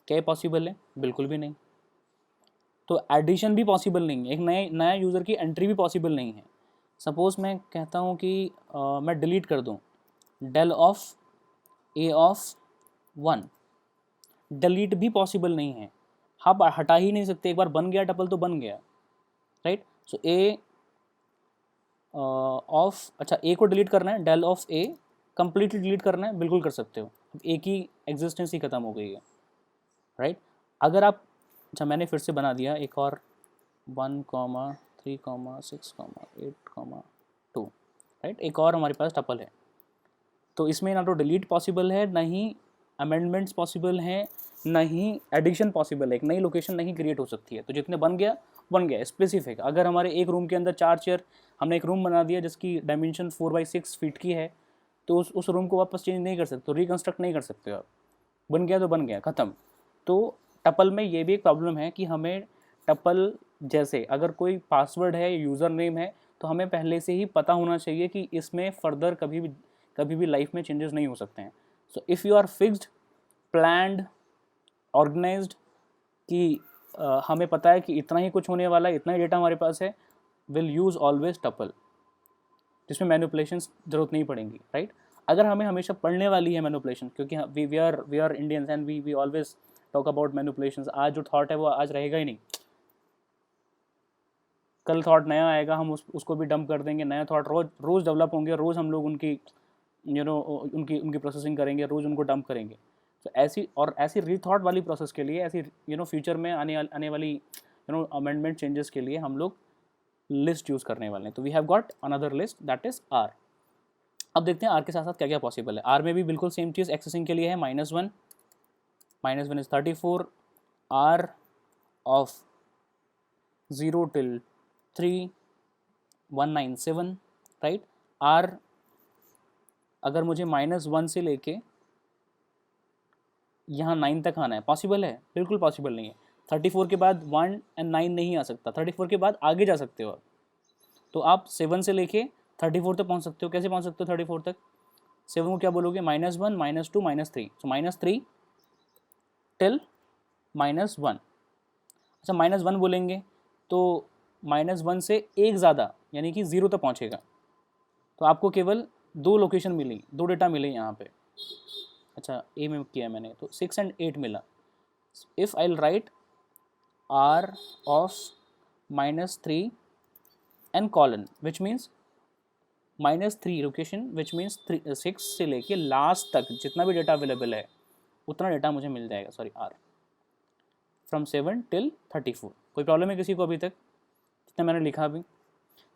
क्या ये पॉसिबल है? बिल्कुल भी नहीं। तो एडिशन भी पॉसिबल नहीं है, एक नया यूज़र की एंट्री भी पॉसिबल नहीं है। सपोज़ मैं कहता हूँ कि मैं डिलीट कर दूँ del of A of 1, delete भी पॉसिबल नहीं है, आप हटा ही नहीं सकते। एक बार बन गया टपल तो बन गया, राइट। सो A ऑफ, अच्छा A को डिलीट करना है, del of A completely delete करना है, बिल्कुल कर सकते हो। अब A की एग्जिस्टेंस ही खत्म हो गई है, राइट। अगर आप, अच्छा मैंने फिर से बना दिया एक और 1, 3, 6, 8, 2, राइट। एक और हमारे पास टपल है। तो इसमें ना तो डिलीट पॉसिबल है, ना ही अमेंडमेंट्स पॉसिबल हैं, ना ही एडिशन पॉसिबल है। एक नई लोकेशन नहीं क्रिएट हो सकती है। तो जितने बन गया स्पेसिफिक। अगर हमारे एक रूम के अंदर 4 चेयर, हमने एक रूम बना दिया जिसकी डायमेंशन 4x6 फीट की है, तो उस रूम को वापस चेंज नहीं कर सकते, तो रिकन्स्ट्रक्ट नहीं कर सकते हो आप। बन गया तो बन गया, ख़त्म। तो टपल में ये भी एक प्रॉब्लम है कि हमें टपल जैसे अगर कोई पासवर्ड है, यूज़र नेम है, तो हमें पहले से ही पता होना चाहिए कि इसमें फर्दर कभी भी लाइफ में चेंजेस नहीं हो सकते हैं। So if you are fixed, planned, organised कि हमें पता है कि इतना ही कुछ होने वाला है, इतना ही डेटा हमारे पास है, विल यूज़ ऑलवेज टपल, जिसमें मैनिपुलेशंस ज़रूरत नहीं पड़ेंगी, राइट। अगर हमें हमेशा पढ़ने वाली है मैनिपुलेशन, क्योंकि we are Indians and we always talk about manipulations. आज जो थॉट है वो आज रहेगा ही नहीं, कल थॉट नया आएगा, हम उसको भी डंप कर देंगे। नया थॉट रोज़ डेवलप होंगे, रोज़ हम लोग उनकी उनकी प्रोसेसिंग करेंगे, रोज़ उनको डंप करेंगे। तो ऐसी रीथॉट वाली प्रोसेस के लिए, ऐसी फ्यूचर में आने वाली अमेंडमेंट चेंजेस के लिए हम लोग लिस्ट यूज़ करने वाले हैं। तो we have got another list that is R। अब देखते हैं R के साथ साथ क्या क्या पॉसिबल है। R में भी बिल्कुल सेम चीज़ एक्सेसिंग के लिए है, -1 is 34, R of 0 till 3 197, right. R अगर मुझे -1 से लेके यहाँ 9 तक आना है, पॉसिबल है? बिल्कुल पॉसिबल नहीं है। 34 के बाद 1 और 9 नहीं आ सकता, 34 के बाद आगे जा सकते हो आप। तो आप 7 से लेके 34 तक पहुँच सकते हो। कैसे पहुँच सकते हो 34 तक? 7 को क्या बोलोगे? -1, -2, -3, सो -3 टिल -1। अच्छा -1 बोलेंगे तो -1 से एक ज़्यादा यानी कि 0 तक पहुँचेगा। तो आपको केवल 2 लोकेशन मिली, 2 डेटा मिले यहाँ पे। अच्छा A में किया मैंने, तो 6 और 8 मिला। If I right R of -3 and colon which means -3 location, which means 6 से लेके लास्ट तक जितना भी डेटा अवेलेबल है उतना डेटा मुझे मिल जाएगा। Sorry, R from 7 till 34। कोई प्रॉब्लम है किसी को अभी तक? जितना मैंने लिखा अभी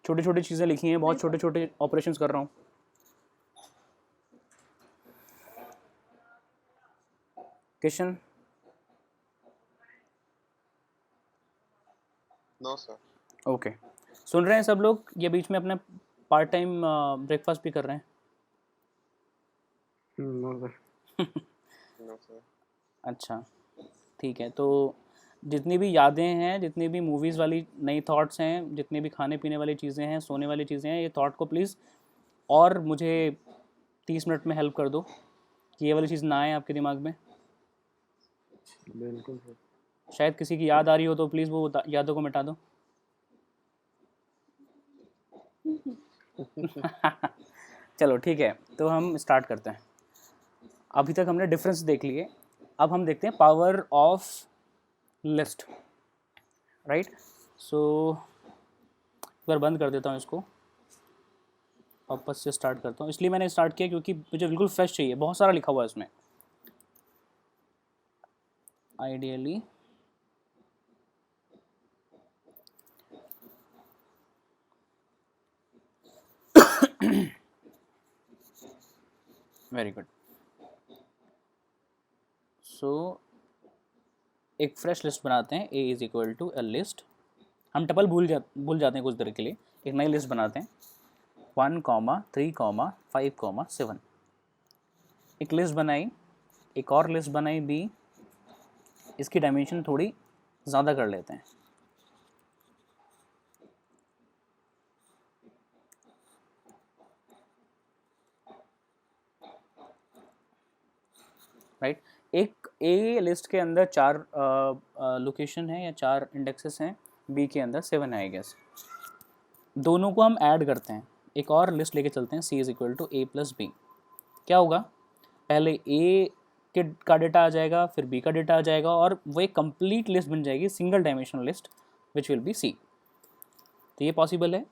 छोटी छोटी चीज़ें लिखी हैं, बहुत छोटे छोटे ऑपरेशंस कर रहा हूँ। किशन? No sir. ओके, सुन रहे हैं सब लोग? ये बीच में अपना पार्ट टाइम ब्रेकफास्ट भी कर रहे हैं? No sir. अच्छा ठीक है। तो जितनी भी यादें हैं, जितनी भी मूवीज़ वाली नई थॉट्स हैं, जितनी भी खाने पीने वाली चीज़ें हैं, सोने वाली चीज़ें हैं, ये थॉट को प्लीज़ और मुझे 30 मिनट में हेल्प कर दो कि ये वाली चीज़ ना आए आपके दिमाग में। बिल्कुल सर। शायद किसी की याद आ रही हो तो प्लीज़ वो यादों को मिटा दो। चलो ठीक है, तो हम स्टार्ट करते हैं। अभी तक हमने डिफरेंस देख लिए, अब हम देखते हैं पावर ऑफ लिस्ट, राइट। सो एक बार बंद कर देता हूँ इसको, वापस से स्टार्ट करता हूँ। इसलिए मैंने स्टार्ट किया क्योंकि मुझे बिल्कुल फ्रेश चाहिए, बहुत सारा लिखा हुआ है इसमें। Ideally very good. सो एक फ्रेश लिस्ट बनाते हैं, a is equal to a list. हम टपल भूल जाते हैं कुछ देर के लिए, एक नई लिस्ट बनाते हैं 1, 3, 5, 7। एक लिस्ट बनाई, एक और लिस्ट बनाई b, इसकी डायमेंशन थोड़ी ज़्यादा कर लेते हैं। राइट, एक ए लिस्ट के अंदर 4 लोकेशन है या 4 इंडेक्सेस हैं, बी के अंदर 7 है आई गेस। दोनों को हम ऐड करते हैं, एक और लिस्ट लेके चलते हैं c is equal to a plus b. क्या होगा, पहले ए का डेटा आ जाएगा, फिर बी का डेटा आ जाएगा, और वो एक कंप्लीट लिस्ट बन जाएगी, single dimensional list which will be C. तो ये पॉसिबल है।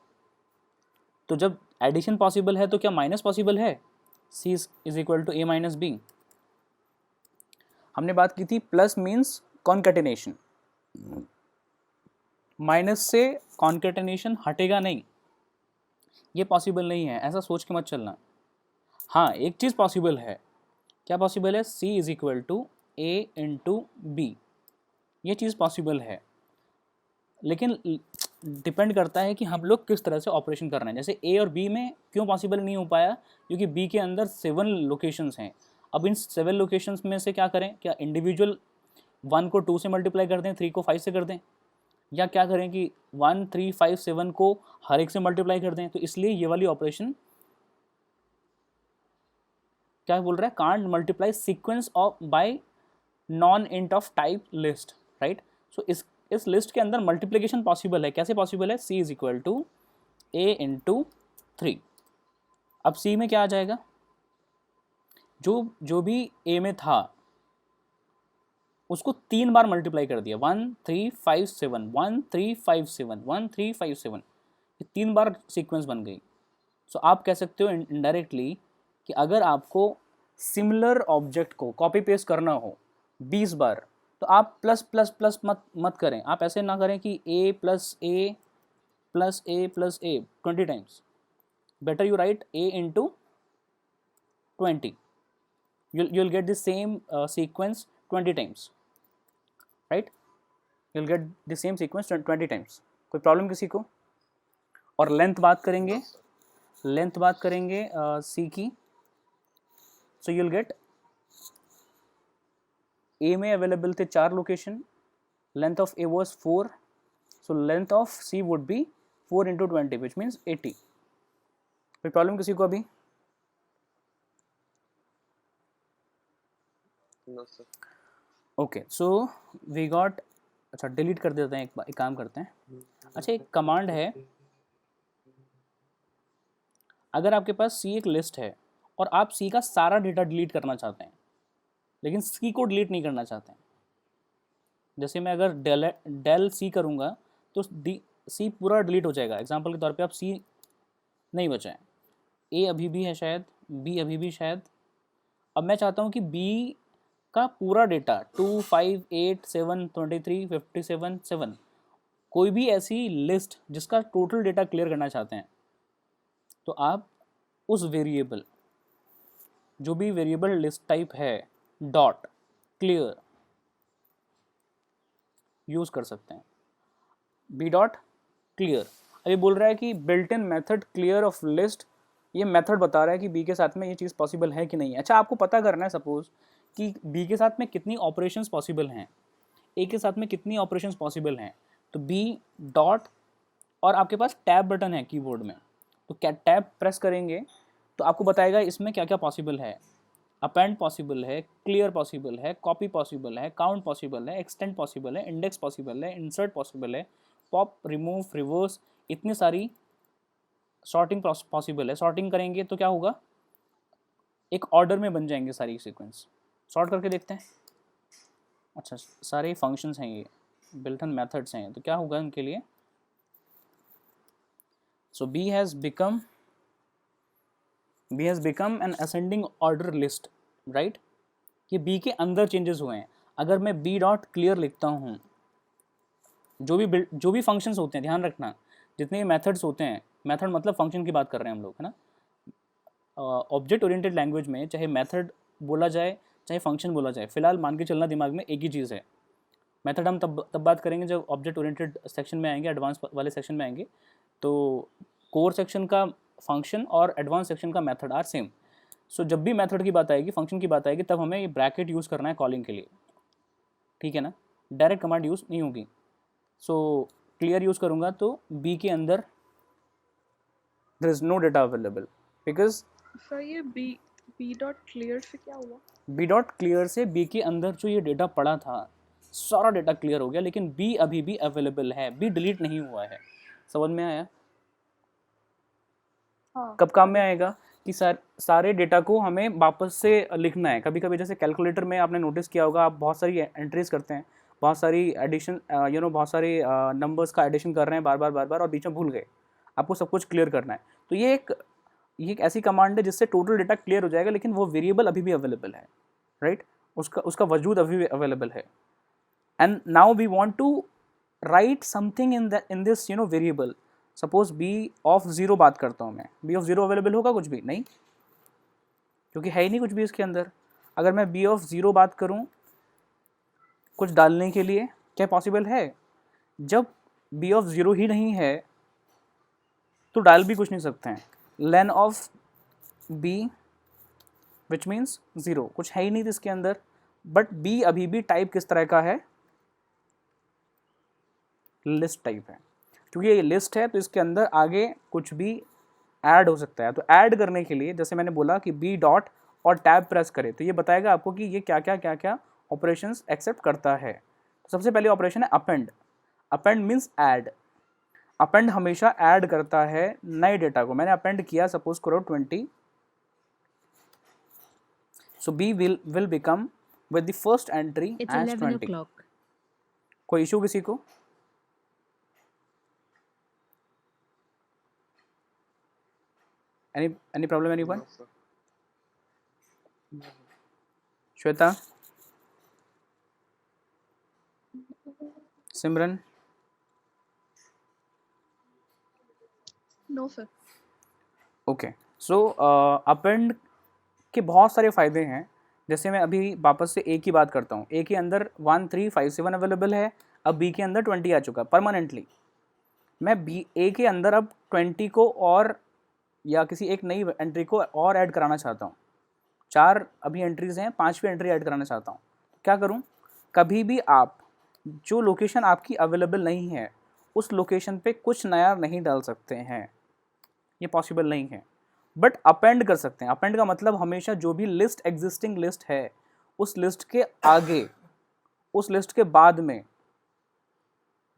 तो जब एडिशन पॉसिबल है तो क्या माइनस पॉसिबल है, c is equal to a minus b. हमने बात की थी प्लस मीन्स कॉन्केटेनेशन, माइनस से कॉन्केटेनेशन हटेगा नहीं, ये पॉसिबल नहीं है, ऐसा सोच के मत चलना। हाँ, एक चीज़ पॉसिबल है। क्या पॉसिबल है, c is equal to A into B, ये चीज़ पॉसिबल है, लेकिन डिपेंड करता है कि हम लोग किस तरह से ऑपरेशन कर रहे हैं। जैसे a और b में क्यों पॉसिबल नहीं हो पाया, क्योंकि b के अंदर 7 लोकेशंस हैं। अब इन 7 लोकेशंस में से क्या करें, क्या इंडिविजुअल 1 को 2 से मल्टीप्लाई कर दें, 3 को 5 से कर दें, या क्या करें कि 1, 3, 5, 7 को हर एक से मल्टीप्लाई कर दें। तो इसलिए ये वाली ऑपरेशन क्या बोल रहा है, can't multiply sequence of by non int of type list, right. So इस लिस्ट के अंदर मल्टीप्लिकेशन पॉसिबल है। कैसे पॉसिबल है, c is equal to A into 3। अब c में क्या आ जाएगा, जो भी a में था उसको 3 बार मल्टीप्लाई कर दिया, 1, 3, 5, 7, 1, 3, 5, 7, 1, 3, 5, 7, ये 3 बार सीक्वेंस बन गई। सो आप कह सकते हो इनडायरेक्टली कि अगर आपको सिमिलर ऑब्जेक्ट को कॉपी पेस्ट करना हो 20 बार, तो आप प्लस प्लस प्लस मत करें। आप ऐसे ना करें कि a plus A plus A plus A 20 times. Better you right a into 20, you'll get the same sequence 20 times, right? You'll get the same sequence 20 times. कोई प्रॉब्लम किसी को? और लेंथ बात करेंगे, लेंथ बात करेंगे c की। सो you'll get a में अवेलेबल थे 4 location, length of a was 4, so length of c would be 4 into 20 which means 80. कोई प्रॉब्लम किसी को अभी? No, sir. Okay, so we got. अच्छा, डिलीट कर देते हैं, एक काम करते हैं। अच्छा, एक कमांड है, अगर आपके पास सी एक लिस्ट है और आप सी का सारा डेटा डिलीट करना चाहते हैं, लेकिन सी को डिलीट नहीं करना चाहते हैं, जैसे मैं अगर डेल सी करूँगा तो सी पूरा डिलीट हो जाएगा। एग्जांपल के तौर पे आप सी नहीं बचा है, ए अभी भी है शायद, बी अभी भी शायद। अब मैं चाहता हूँ कि बी का पूरा डेटा 2, 5, 8, 7, 23, 57, 7, कोई भी ऐसी लिस्ट जिसका टोटल डेटा क्लियर करना चाहते हैं, तो आप उस वेरिएबल, जो भी वेरिएबल लिस्ट टाइप है, डॉट क्लियर यूज़ कर सकते हैं। बी डॉट क्लियर, अभी बोल रहा है कि built in method clear of list, ये मेथड बता रहा है कि बी के साथ में ये चीज़ पॉसिबल है कि नहीं है। अच्छा, आपको पता करना है सपोज कि बी के साथ में कितनी ऑपरेशंस पॉसिबल हैं, ए के साथ में कितनी ऑपरेशंस पॉसिबल हैं। तो बी डॉट, और आपके पास टैब बटन है कीबोर्ड में, तो क्या टैब प्रेस करेंगे तो आपको बताएगा इसमें क्या क्या पॉसिबल है। अपेंड पॉसिबल है, क्लियर पॉसिबल है, कॉपी पॉसिबल है, काउंट पॉसिबल है, एक्सटेंड पॉसिबल है, इंडेक्स पॉसिबल है, इंसर्ट पॉसिबल है, पॉप, रिमूव, रिवर्स, इतनी सारी सॉर्टिंग पॉसिबल है। सॉर्टिंग करेंगे तो क्या होगा, एक ऑर्डर में बन जाएंगे सारी सीक्वेंस। सॉर्ट करके देखते हैं। अच्छा, सारे फंक्शंस हैं, ये बिल्ट इन मेथड्स हैं, तो क्या होगा उनके लिए? So b has become an ascending order list, right. ये बी के अंदर चेंजेस हुए हैं। अगर मैं बी डॉट क्लियर लिखता हूँ, जो भी फंक्शंस होते हैं, ध्यान रखना, जितने भी मेथड्स होते हैं, मेथड मतलब फंक्शन की बात कर रहे हैं हम लोग, है ना। ऑब्जेक्ट ओरिएंटेड लैंग्वेज में चाहे मेथड बोला जाए चाहे फंक्शन बोला जाए, फिलहाल मान के चलना दिमाग में एक ही चीज़ है। मेथड हम तब बात करेंगे जब ऑब्जेक्ट ओरिएंटेड सेक्शन में आएंगे, एडवांस वाले सेक्शन में आएंगे। तो कोर सेक्शन का फंक्शन और एडवांस सेक्शन का मेथड आर सेम। सो जब भी मेथड की बात आएगी, फंक्शन की बात आएगी, तब हमें ये ब्रैकेट यूज़ करना है कॉलिंग के लिए, ठीक है ना। डायरेक्ट कमांड यूज़ नहीं होगी। सो क्लियर यूज़ करूँगा तो बी के अंदर there is no data available, because sir ये बी डॉट क्लियर से क्या हुआ? बी डॉट क्लियर से बी के अंदर जो ये डेटा पड़ा था, सारा डेटा क्लियर हो गया, लेकिन बी अभी भी अवेलेबल है, बी डिलीट नहीं हुआ है। समझ में आया? हाँ। कब काम में आएगा कि सारे डेटा को हमें वापस से लिखना है। कभी कभी जैसे कैलकुलेटर में आपने नोटिस किया होगा, आप बहुत सारी एंट्रीज करते हैं, बहुत सारी एडिशन बहुत सारे नंबर्स का एडिशन कर रहे हैं बार बार और बीच में भूल गए, आपको सब कुछ क्लियर करना है। तो ये एक ऐसी कमांड है जिससे टोटल डेटा क्लियर हो जाएगा, लेकिन वो वेरिएबल अभी भी अवेलेबल है, राइट। उसका वजूद अभी भी अवेलेबल है। And now we want to write something in this variable. Suppose B of 0 बात करता हूँ मैं, बी ऑफ 0 अवेलेबल होगा कुछ भी नहीं, क्योंकि है ही नहीं कुछ भी इसके अंदर। अगर मैं बी ऑफ 0 बात करूँ कुछ डालने के लिए, क्या पॉसिबल है? जब बी ऑफ 0 ही नहीं है तो डाल भी कुछ नहीं सकते हैं। Lane of B which means 0, कुछ है ही नहीं इसके अंदर। बट बी अभी भी टाइप किस तरह का है? लिस्ट टाइप है। क्योंकि ये लिस्ट है तो इसके अंदर आगे कुछ भी ऐड हो सकता है। तो ऐड करने के लिए जैसे मैंने बोला कि बी डॉट और टैब प्रेस करे, तो ये बताएगा आपको कि ये क्या क्या ऑपरेशंस एक्सेप्ट करता है। तो सबसे पहले ऑपरेशन है append. Append means add. Append हमेशा ऐड करता है नए डेटा को। मैंने अपेंड किया, सपोज करो 20, so b will become with the first entry as 20। कोई इशू किसी को? any problem anyone? No, sir. Shweta, Simran? No sir. Okay, so append के बहुत सारे फ़ायदे हैं। जैसे मैं अभी वापस से ए की बात करता हूँ, ए के अंदर 1357 अवेलेबल है, अब बी के अंदर 20 आ चुका परमानेंटली। मैं बी ए के अंदर अब 20 को और या किसी एक नई एंट्री को और ऐड कराना चाहता हूँ। 4 अभी एंट्रीज हैं, 5वीं एंट्री ऐड कराना चाहता हूँ। क्या करूँ? कभी भी आप जो लोकेशन आपकी अवेलेबल नहीं है उस लोकेशन पे कुछ नया नहीं डाल सकते हैं, ये पॉसिबल नहीं है। बट अपेंड कर सकते हैं। अपेंड का मतलब हमेशा जो भी लिस्ट एग्जिस्टिंग लिस्ट है उस लिस्ट के आगे, उस लिस्ट के बाद में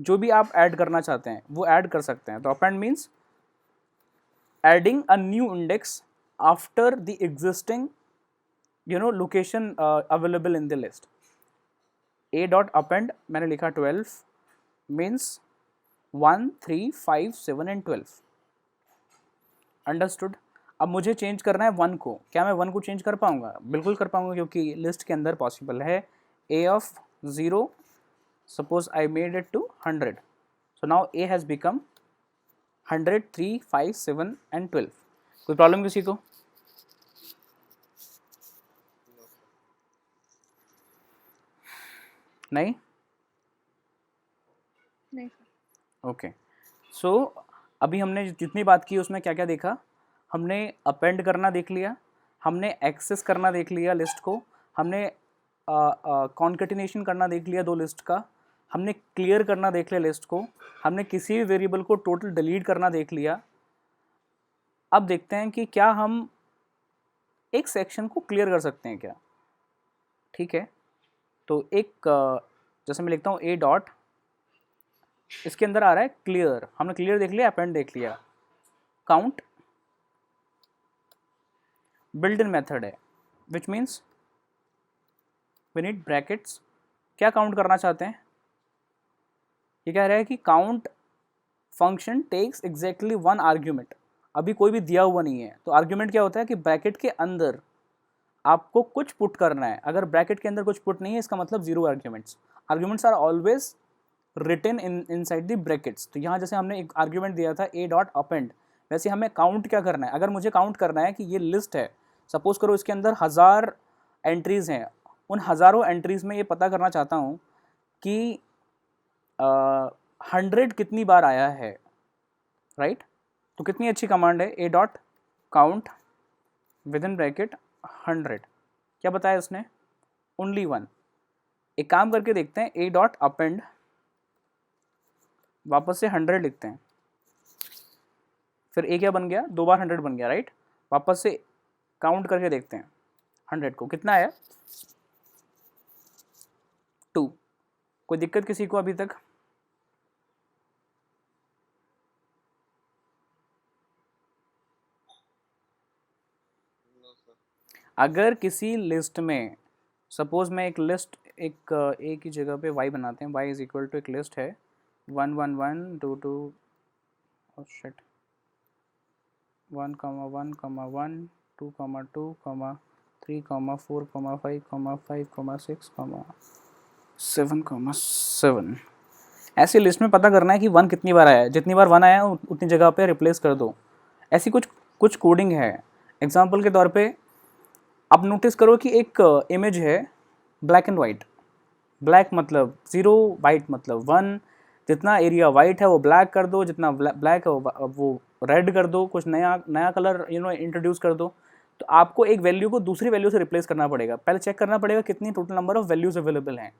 जो भी आप ऐड करना चाहते हैं वो ऐड कर सकते हैं। तो append means adding a new index after the existing location available in the list. A dot append मैंने लिखा 12 means 1 3 5 7 and 12। अंडरस्टूड? अब मुझे चेंज करना है 1 को। क्या मैं 1 को चेंज कर पाऊंगा? बिल्कुल कर पाऊंगा, क्योंकि लिस्ट के अंदर पॉसिबल है। A of 0, suppose I made it to 100, so now A has become 100 3 5 7 and 12। कोई प्रॉब्लम किसी को? नहीं? नहीं सर। ओके, सो अभी हमने जितनी बात की उसमें क्या क्या देखा? हमने अपेंड करना देख लिया, हमने एक्सेस करना देख लिया लिस्ट को, हमने कॉन्केटिनेशन करना देख लिया 2 लिस्ट का, हमने क्लियर करना देख लिया लिस्ट को, हमने किसी भी वेरिएबल को टोटल डिलीट करना देख लिया। अब देखते हैं कि क्या हम एक सेक्शन को क्लियर कर सकते हैं क्या। ठीक है, तो एक जैसे मैं लिखता हूँ ए डॉट, इसके अंदर आ रहा है क्लियर, हमने क्लियर देख लिया, अपेंड देख लिया, काउंट। बिल्ट इन मेथड है, which means we need brackets. क्या काउंट करना चाहते हैं? ये कह रहा है कि count function takes exactly one argument. अभी कोई भी दिया हुआ नहीं है, तो आर्ग्यूमेंट क्या होता है कि ब्रैकेट के अंदर आपको कुछ पुट करना है। अगर ब्रैकेट के अंदर कुछ पुट नहीं है, इसका मतलब zero arguments. Arguments are always written inside the brackets. तो यहाँ जैसे हमने एक आर्ग्यूमेंट दिया था ए डॉट अपेंड, वैसे हमें काउंट क्या करना है? अगर मुझे काउंट करना है कि ये लिस्ट है, सपोज करो इसके अंदर 1000 एंट्रीज हैं, उन हज़ारों एंट्रीज में ये पता करना चाहता हूँ कि 100 कितनी बार आया है, राइट? तो कितनी अच्छी कमांड है, ए dot count with in bracket 100। क्या बताया उसने? Only one. एक काम करके देखते हैं, ए डॉट अपेंड, वापस से 100 लिखते हैं, फिर ए क्या बन गया? 2 बार 100 बन गया, राइट? वापस से काउंट करके देखते हैं 100 को, कितना है? 2। कोई दिक्कत किसी को अभी तक? No sir. अगर किसी लिस्ट में, सपोज मैं एक लिस्ट, एक ही जगह पे y बनाते हैं, y इज इक्वल टू एक लिस्ट है 1 1 1 2 2 शिट 1 1 1 2 2 3 4 5 6 7 7। ऐसी लिस्ट में पता करना है कि 1 कितनी बार आया है। जितनी बार 1 आया है उतनी जगह पे रिप्लेस कर दो। ऐसी कुछ कोडिंग है। एग्जाम्पल के तौर पे आप नोटिस करो कि एक इमेज है ब्लैक एंड वाइट। ब्लैक मतलब 0, वाइट मतलब 1। जितना एरिया वाइट है वो ब्लैक कर दो, जितना ब्लैक है वो रेड कर दो, कुछ नया कलर इंट्रोड्यूस कर दो। तो आपको एक वैल्यू को दूसरी वैल्यू से रिप्लेस करना पड़ेगा। पहले चेक करना पड़ेगा कितनी total number of values available हैं।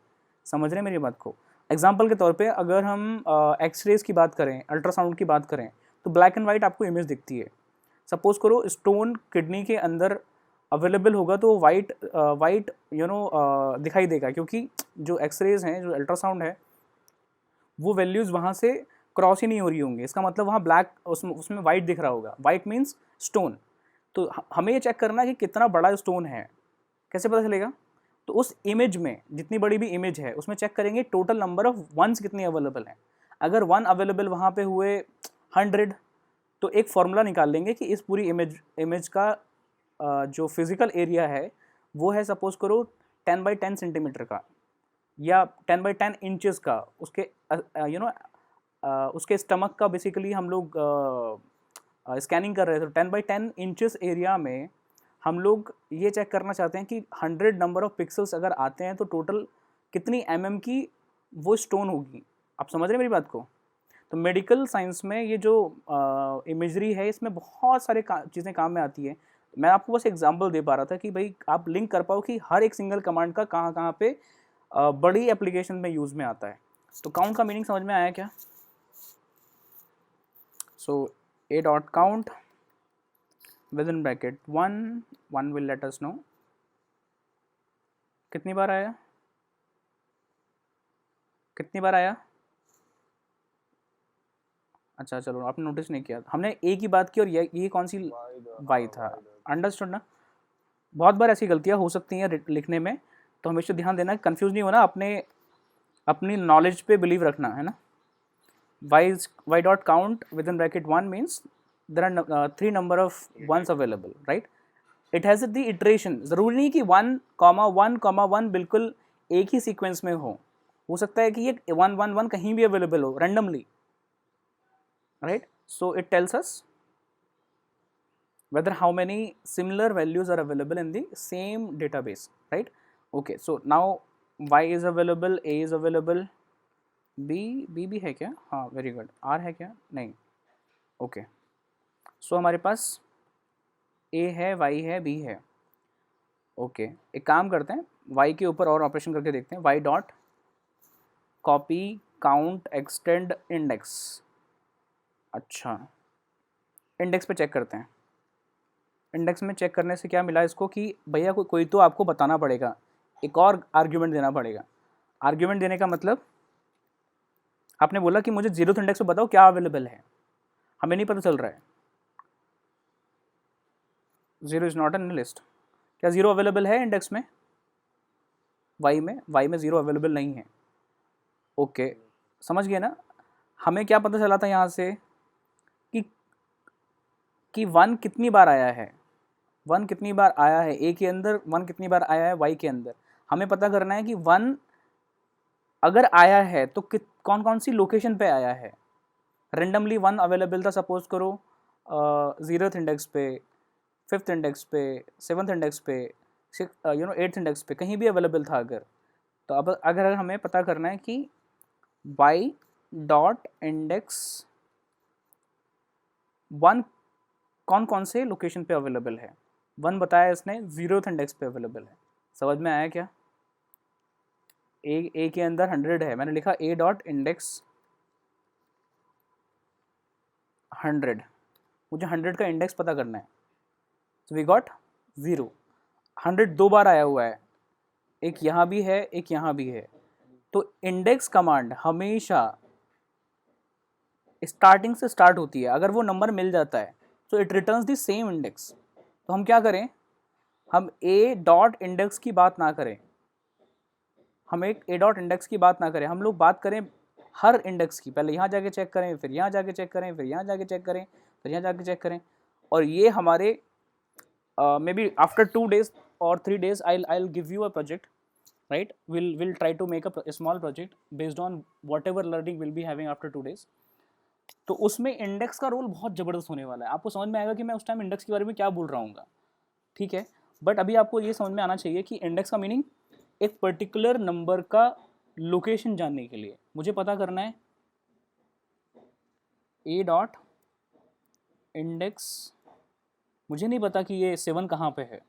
समझ रहे हैं मेरी बात को? एग्जाम्पल के तौर पे अगर हम एक्सरेज की बात करें, अल्ट्रासाउंड की बात करें, तो ब्लैक एंड वाइट आपको इमेज दिखती है। सपोज करो स्टोन किडनी के अंदर अवेलेबल होगा तो वाइट दिखाई देगा, क्योंकि जो एक्सरेज हैं, जो अल्ट्रासाउंड है, वो वैल्यूज़ वहाँ से क्रॉस ही नहीं हो रही होंगी। इसका मतलब वहाँ ब्लैक, उसमें वाइट दिख रहा होगा। White means stone. तो हमें ये चेक करना है कि कितना बड़ा स्टोन है। कैसे पता चलेगा? तो उस इमेज में, जितनी बड़ी भी इमेज है, उसमें चेक करेंगे टोटल नंबर ऑफ वंस कितनी अवेलेबल हैं। अगर 1 अवेलेबल वहाँ पे हुए 100, तो एक फॉर्मूला निकाल लेंगे कि इस पूरी इमेज का जो फिजिकल एरिया है वो है, सपोज करो 10 बाई 10 सेंटीमीटर का, या 10 बाई 10 इंचेस का। उसके उसके स्टमक का बेसिकली हम लोग स्कैनिंग कर रहे थे। तो 10 बाई 10 इंचेस एरिया में हम लोग ये चेक करना चाहते हैं कि 100 नंबर ऑफ पिक्सल्स अगर आते हैं तो टोटल कितनी mm की वो स्टोन होगी। आप समझ रहे हैं मेरी बात को? तो मेडिकल साइंस में ये जो इमेजरी है, इसमें बहुत सारे चीज़ें काम में आती है। मैं आपको बस एग्जांपल दे पा रहा था कि भाई आप लिंक कर पाओ कि हर एक सिंगल कमांड का कहाँ कहाँ पे बड़ी एप्लीकेशन में यूज़ में आता है। तो काउंट का मीनिंग समझ में आया क्या? So a dot count with in bracket 1 will let us know कितनी बार आया, कितनी बार आया। अच्छा चलो, आपने नोटिस नहीं किया, हमने ए की बात की और ये कौन सी वाई था। अंडरस्टूड ना? बहुत बार ऐसी गलतियां हो सकती हैं लिखने में, तो हमेशा ध्यान देना, कंफ्यूज नहीं होना, अपनी नॉलेज पे बिलीव रखना है ना। Y dot count with in bracket 1 means there are 3 number of once available, right? It has the iteration. ज़रूरी नहीं कि 1,1,1 बिल्कुल एक ही सीक्वेंस में हो सकता है कि ये 1 1 1 कहीं भी अवेलेबल हो randomly, right? So it tells us whether how many similar values are available in the same database, right? Okay, so now y is available, a is available, b भी है क्या? हाँ, very good. r है क्या? नहीं. Okay, so हमारे पास a है, y है, b है. Okay, एक काम करते हैं, y के ऊपर और ऑपरेशन करके देखते हैं. y dot copy count extend index. अच्छा, इंडेक्स पे चेक करते हैं। इंडेक्स में चेक करने से क्या मिला इसको कि भैया कोई तो आपको बताना पड़ेगा, एक और आर्ग्यूमेंट देना पड़ेगा। आर्ग्यूमेंट देने का मतलब, आपने बोला कि मुझे 0th इंडेक्स पे बताओ क्या अवेलेबल है, हमें नहीं पता चल रहा है। 0 इज़ नॉट एन लिस्ट। क्या 0 अवेलेबल है इंडेक्स में? y में 0 अवेलेबल नहीं है। ओके, समझ गए ना? हमें क्या पता चला था यहाँ से कि 1 कितनी बार आया है, 1 कितनी बार आया है a के अंदर, 1 कितनी बार आया है y के अंदर। हमें पता करना है कि 1 अगर आया है तो कौन कौन सी लोकेशन पे आया है। रेंडमली 1 अवेलेबल था, सपोज करो 0th इंडेक्स पे, 5th इंडेक्स पे, 7th इंडेक्स पे, 8th इंडेक्स पे, कहीं भी अवेलेबल था अगर। तो अब अगर हमें पता करना है कि y डॉट इंडेक्स 1 कौन कौन से लोकेशन पे अवेलेबल है। 1 बताया इसने 0th इंडेक्स पे अवेलेबल है। समझ में आया क्या? ए के अंदर 100 है, मैंने लिखा a डॉट इंडेक्स 100, मुझे 100 का इंडेक्स पता करना है। तो वी गॉट 0। 100 2 बार आया हुआ है, एक यहाँ भी है, एक यहाँ भी है। तो इंडेक्स कमांड हमेशा स्टार्टिंग से स्टार्ट होती है। अगर वो नंबर मिल जाता है तो it returns the same index. तो हम क्या करें, हम a डॉट इंडेक्स की बात ना करें, हम एक a डॉट इंडेक्स की बात ना करें, हम लोग बात करें हर इंडेक्स की। पहले यहाँ जाके चेक करें, फिर यहाँ जाके चेक करें, फिर यहाँ जाके चेक करें, फिर यहाँ जाके चेक करें। और ये हमारे may be after 2 days or 3 days I'll give you a project, right? We'll try to make a small project based on whatever learning we'll be having after 2 days. तो उसमें इंडेक्स का रोल बहुत ज़बरदस्त होने वाला है। आपको समझ में आएगा कि मैं उस टाइम इंडेक्स के बारे में क्या बोल रहा हूँ, ठीक है? बट अभी आपको ये समझ में आना चाहिए कि इंडेक्स का मीनिंग एक पर्टिकुलर नंबर का लोकेशन जानने के लिए मुझे पता करना है a डॉट इंडेक्स। मुझे नहीं पता कि ये 7 कहाँ पे है,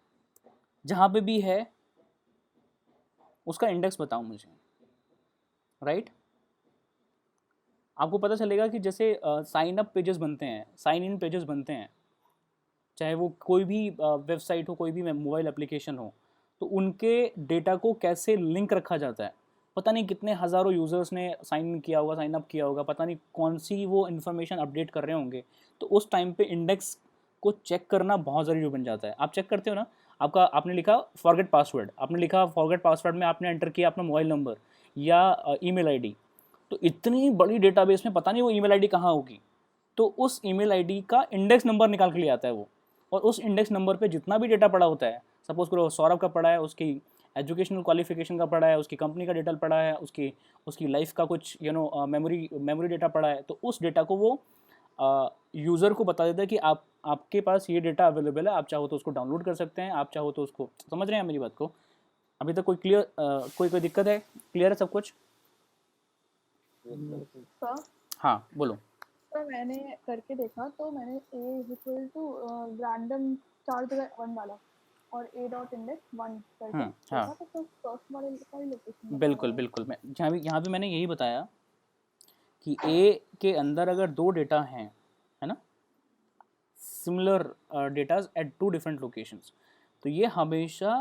जहाँ पे भी है उसका इंडेक्स बताओ मुझे, राइट? आपको पता चलेगा कि जैसे साइन अप पेजेस बनते हैं, साइन इन पेजेस बनते हैं, चाहे वो कोई भी वेबसाइट हो, कोई भी मोबाइल एप्लीकेशन हो, तो उनके डेटा को कैसे लिंक रखा जाता है। पता नहीं कितने हज़ारों यूज़र्स ने साइन इन किया होगा, साइन अप किया होगा, पता नहीं कौन सी वो इन्फॉर्मेशन अपडेट कर रहे होंगे। तो उस टाइम पे इंडेक्स को चेक करना बहुत ज़रूरी बन जाता है। आप चेक करते हो ना, आपने लिखा फॉरगेट पासवर्ड, आपने लिखा फॉरगेट पासवर्ड में आपने एंटर किया अपना मोबाइल नंबर या ईमेल आईडी, तो इतनी बड़ी डेटाबेस में पता नहीं वो ईमेल आईडी कहाँ होगी। तो उस ईमेल आईडी का इंडेक्स नंबर निकाल के ले आता है वो, और उस इंडेक्स नंबर पे जितना भी डेटा पड़ा होता है, सपोज करो सौरभ का पड़ा है, उसकी एजुकेशनल क्वालिफिकेशन का पड़ा है, उसकी कंपनी का डेटा पड़ा है, उसकी लाइफ का कुछ मेमोरी डेटा पड़ा है, तो उस डेटा को वो यूज़र को बता देता है कि आपके पास ये डेटा अवेलेबल है, आप चाहो तो उसको डाउनलोड कर सकते हैं, आप चाहो तो उसको। समझ रहे हैं मेरी बात को? अभी तक कोई दिक्कत है? क्लियर है सब कुछ? सर हाँ बोलो। सर मैंने करके देखा तो मैंने a इक्वल टू रैंडम 4 जगह 1 डाला और a डॉट इंडेक्स 1 करके हाँ देखा तो फर्स्ट वाले का ही लोकेशन बिल्कुल मैं यहाँ पे मैंने यही बताया कि a के अंदर अगर 2 डेटा हैं, है ना, similar datas at 2 different locations, तो ये हमेशा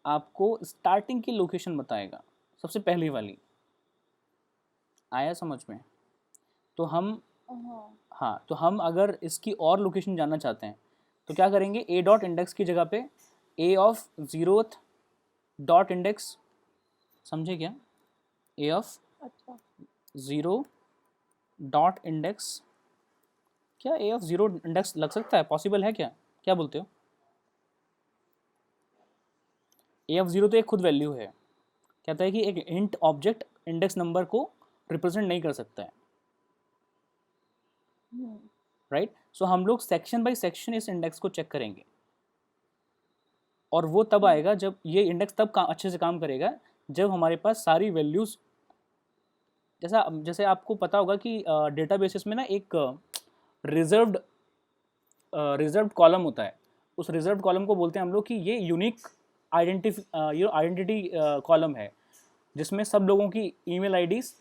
आपको स्टार्टिंग की लोकेशन बताएगा, सबसे पहली वाली। आया समझ में? तो हम हाँ, तो हम अगर इसकी और लोकेशन जानना चाहते हैं तो क्या करेंगे, a डॉट इंडेक्स की जगह पे a of 0th dot index, समझे क्या? a ऑफ 0 डॉट इंडेक्स, क्या a ऑफ 0 इंडेक्स लग सकता है? पॉसिबल है क्या? क्या बोलते हो? a ऑफ 0 तो एक खुद वैल्यू है, कहता है कि एक इंट ऑब्जेक्ट इंडेक्स नंबर को रिप्रेजेंट नहीं कर सकता है, राइट? सो हम लोग सेक्शन बाय सेक्शन इस इंडेक्स को चेक करेंगे, और वो तब आएगा जब ये इंडेक्स तब अच्छे से काम करेगा जब हमारे पास सारी वैल्यूज़, जैसे आपको पता होगा कि डेटाबेसेस में ना एक रिजर्व्ड कॉलम होता है। उस रिजर्व्ड कॉलम को बोलते हैं हम लोग कि ये यूनिक आइडेंटिटी कॉलम है, जिसमें सब लोगों की ईमेल आईडीज़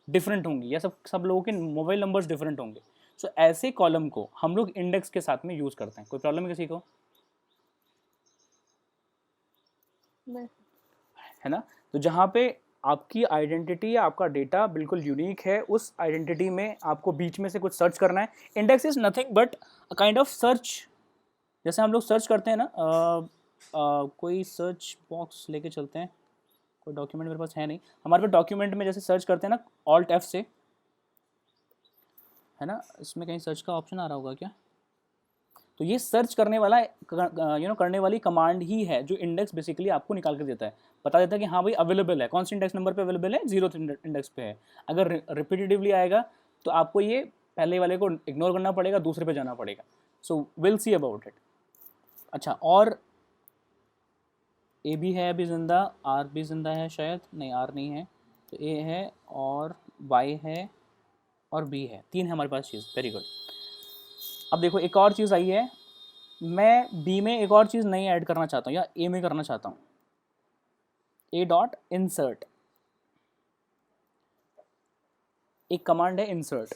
डिफरेंट होंगी या सब लोगों के मोबाइल नंबर्स डिफरेंट होंगे। सो ऐसे कॉलम को हम लोग इंडेक्स के साथ में यूज़ करते हैं। कोई प्रॉब्लम है किसी को? है ना? तो जहाँ पे आपकी आइडेंटिटी या आपका डेटा बिल्कुल यूनिक है, उस आइडेंटिटी में आपको बीच में से कुछ सर्च करना है। Index is nothing but a kind of search. जैसे हम लोग सर्च करते हैं ना, कोई सर्च बॉक्स लेके चलते हैं, कोई डॉक्यूमेंट मेरे पास है नहीं, हमारे पास डॉक्यूमेंट में जैसे सर्च करते हैं ना ऑल्ट F से, है ना, इसमें कहीं सर्च का ऑप्शन आ रहा होगा क्या? तो ये सर्च करने वाला करने वाली कमांड ही है जो इंडेक्स बेसिकली आपको निकाल कर देता है, बता देता है कि हाँ भाई अवेलेबल है, कौन से इंडेक्स नंबर पे अवेलेबल है, 0th इंडेक्स पे है। अगर रिपीटेटिवली आएगा तो आपको ये पहले वाले को इग्नोर करना पड़ेगा, दूसरे पे जाना पड़ेगा। So will see about it. अच्छा, और ए भी है अभी ज़िंदा, आर भी ज़िंदा है शायद, नहीं आर नहीं है, तो ए है और वाई है और बी है, 3 है हमारे पास चीज़। Very good. अब देखो एक और चीज़ आई है, मैं बी में एक और चीज़ नहीं ऐड करना चाहता हूँ या ए में करना चाहता हूँ, ए डॉट इंसर्ट, एक कमांड है इंसर्ट।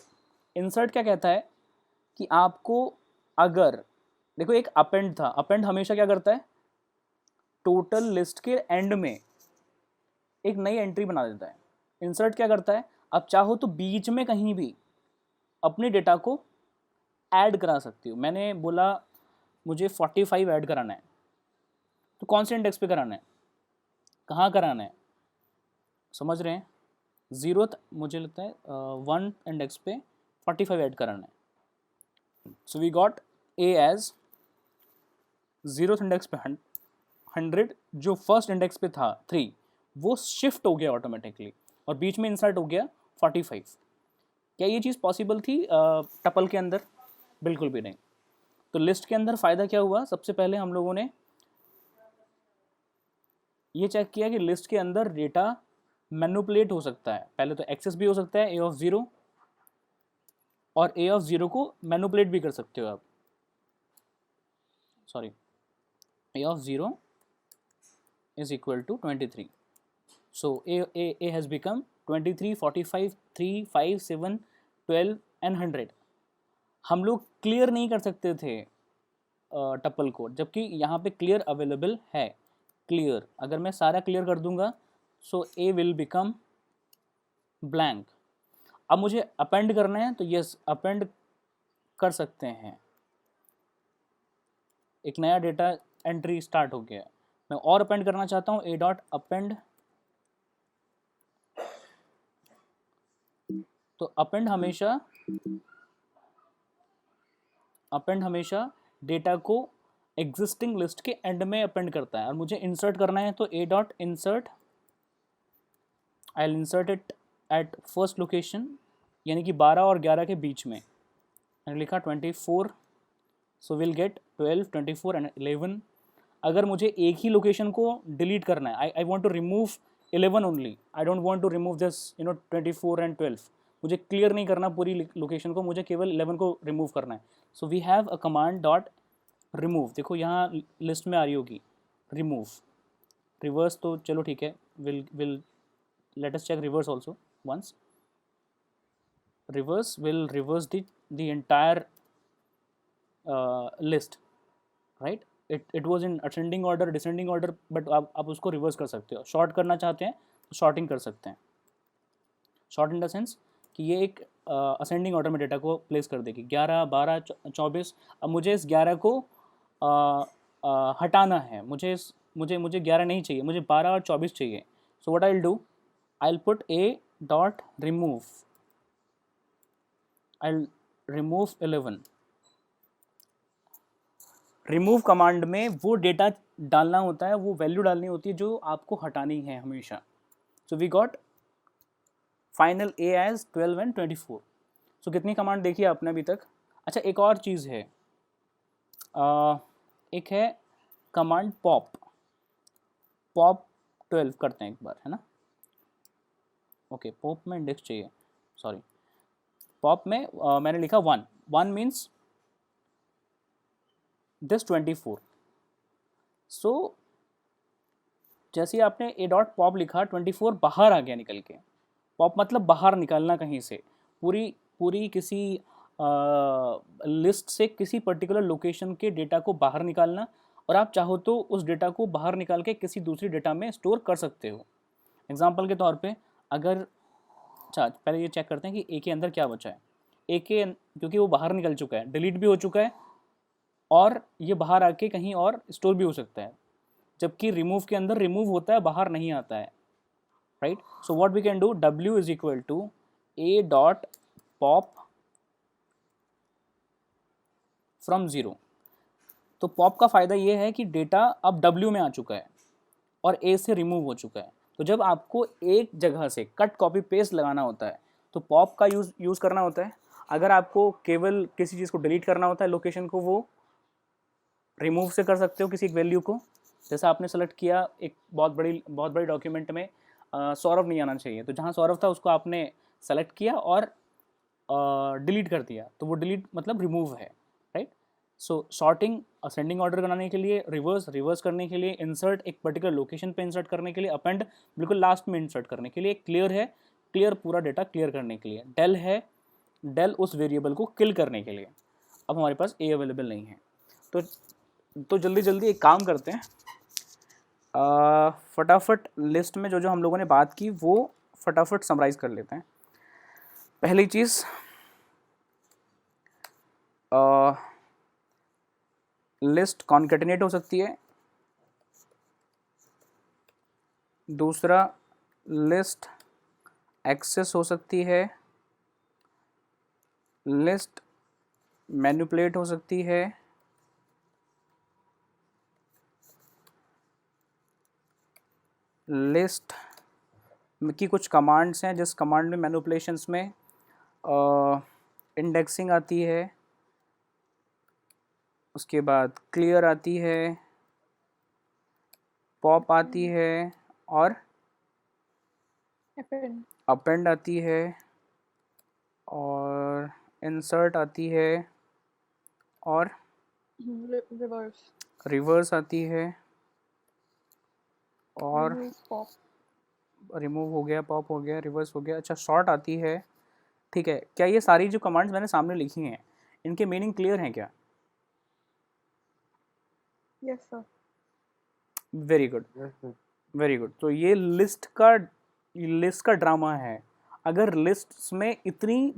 इंसर्ट क्या कहता है कि आपको अगर देखो एक अपेंड था, अपेंड हमेशा क्या करता है, टोटल लिस्ट के एंड में एक नई एंट्री बना देता है। इंसर्ट क्या करता है, आप चाहो तो बीच में कहीं भी अपने डेटा को ऐड करा सकती हो। मैंने बोला मुझे 45 ऐड कराना है, तो कौन से इंडेक्स पे कराना है, कहाँ कराना है, समझ रहे हैं? 0th मुझे लगता है 1 इंडेक्स पे 45 ऐड कराना है। So we got A as 0th index पे 100, जो फर्स्ट इंडेक्स पे था 3 वो शिफ्ट हो गया ऑटोमेटिकली और बीच में इंसर्ट हो गया 45। क्या ये चीज़ पॉसिबल थी टपल के अंदर? बिल्कुल भी नहीं। तो लिस्ट के अंदर फ़ायदा क्या हुआ, सबसे पहले हम लोगों ने ये चेक किया कि लिस्ट के अंदर डेटा मैनिपुलेट हो सकता है। पहले तो एक्सेस भी हो सकता है ए ऑफ 0, और ए ऑफ 0 को मैनिपुलेट भी कर सकते हो आप। Sorry, A of 0 is equal to 23. So A has become 23, 45, 3, 5, 7, 12 and 100. हम लोग क्लियर नहीं कर सकते थे टपल को, जबकि यहाँ पे क्लियर अवेलेबल है। क्लियर अगर मैं सारा क्लियर कर दूंगा सो ए विल बिकम ब्लैंक। अब मुझे अपेंड करना है तो यस अपेंड कर सकते हैं, एक नया डेटा एंट्री स्टार्ट हो गया। मैं और अपेंड करना चाहता हूँ, ए डॉट अपेंड, तो अपेंड हमेशा डेटा को एग्जिस्टिंग लिस्ट के एंड में अपेंड करता है। और मुझे इंसर्ट करना है तो ए dot insert, I will insert it at first location, यानी कि 12 और 11 के बीच में। मैंने लिखा 24, सो विल गेट 12, 24 एंड 11। अगर मुझे एक ही लोकेशन को डिलीट करना है, I want to remove 11 only, I don't want to remove this 24 and 12, मुझे क्लियर नहीं करना पूरी लोकेशन को, मुझे केवल 11 को रिमूव करना है। So we have a command dot remove, देखो यहाँ लिस्ट में आ रही होगी रिमूव। रिवर्स तो चलो ठीक है, will let us check reverse also once. Reverse will reverse the entire list, right? It was in ascending order, descending order, but आप उसको रिवर्स कर सकते हो। शॉर्ट करना चाहते हैं तो शॉर्टिंग कर सकते हैं। शॉर्ट इन द सेंस कि ये एक असेंडिंग ऑर्डर में डेटा को प्लेस कर देगी, 11, 12, 24। अब मुझे इस 11 को हटाना है, मुझे 11 नहीं चाहिए, मुझे 12 और 24 चाहिए। So what I will do, I will put A dot remove, I will remove 11। Remove command में वो डेटा डालना होता है, वो वैल्यू डालनी होती है जो आपको हटानी है हमेशा। So we got final A as 12 and 24। So कितनी कमांड देखी आपने अभी तक? अच्छा, एक और चीज़ है, एक है कमांड पॉप 12 करते हैं एक बार, है ना? ओके, पॉप में इंडेक्स चाहिए, सॉरी। पॉप में मैंने लिखा 1 मीन्स दिस 24। सो जैसे ही आपने ए डॉट पॉप लिखा 24 बाहर आ गया निकल के। पॉप मतलब बाहर निकालना कहीं से, पूरी किसी लिस्ट से किसी पर्टिकुलर लोकेशन के डेटा को बाहर निकालना, और आप चाहो तो उस डेटा को बाहर निकाल के किसी दूसरी डेटा में स्टोर कर सकते हो। एग्जांपल के तौर पे अगर, अच्छा पहले ये चेक करते हैं कि ए के अंदर क्या बचा है। ए के, क्योंकि वो बाहर निकल चुका है, डिलीट भी हो चुका है, और ये बाहर आके कहीं और स्टोर भी हो सकता है, जबकि रिमूव के अंदर रिमूव होता है, बाहर नहीं आता है, right. So what we can do, W is equal to A dot pop from 0। तो पॉप का फ़ायदा ये है कि डेटा अब W में आ चुका है और A से रिमूव हो चुका है। तो जब आपको एक जगह से कट कॉपी पेस्ट लगाना होता है तो पॉप का यूज़ करना होता है। अगर आपको केवल किसी चीज़ को डिलीट करना होता है, लोकेशन को, वो रिमूव से कर सकते हो किसी एक वैल्यू को। जैसा आपने सेलेक्ट किया एक बहुत बड़ी डॉक्यूमेंट में सौरभ नहीं आना चाहिए, तो जहाँ सौरभ था उसको आपने सेलेक्ट किया और डिलीट कर दिया, तो वो डिलीट मतलब रिमूव है, राइट। सो सॉर्टिंग असेंडिंग ऑर्डर बनाने के लिए, रिवर्स करने के लिए, इंसर्ट एक पर्टिकुलर लोकेशन पे इंसर्ट करने के लिए, अपेंड बिल्कुल लास्ट में इंसर्ट करने के लिए, क्लियर है, क्लियर पूरा डेटा क्लियर करने के लिए, डेल है, डेल उस वेरिएबल को किल करने के लिए। अब हमारे पास ए अवेलेबल नहीं है, तो जल्दी जल्दी एक काम करते हैं, फटाफट लिस्ट में जो जो हम लोगों ने बात की वो फटाफट समराइज कर लेते हैं। पहली चीज़, लिस्ट कॉन्केटिनेट हो सकती है। दूसरा, लिस्ट एक्सेस हो सकती है। लिस्ट मैनिपुलेट हो सकती है। लिस्ट की कुछ कमांड्स हैं जिस कमांड में मैनिपुलेशंस में इंडेक्सिंग आती है, उसके बाद क्लियर आती है, पॉप आती है और अपेंड आती है और इंसर्ट आती है और रिवर्स आती है और रिमूव हो गया, पॉप हो गया, रिवर्स हो गया। अच्छा, शॉर्ट आती है, ठीक है। क्या ये सारी जो कमांड्स मैंने सामने लिखी हैं इनके मीनिंग क्लियर हैं क्या? Yes sir. Very good, very good. तो ये लिस्ट का ड्रामा है। अगर लिस्ट में इतनी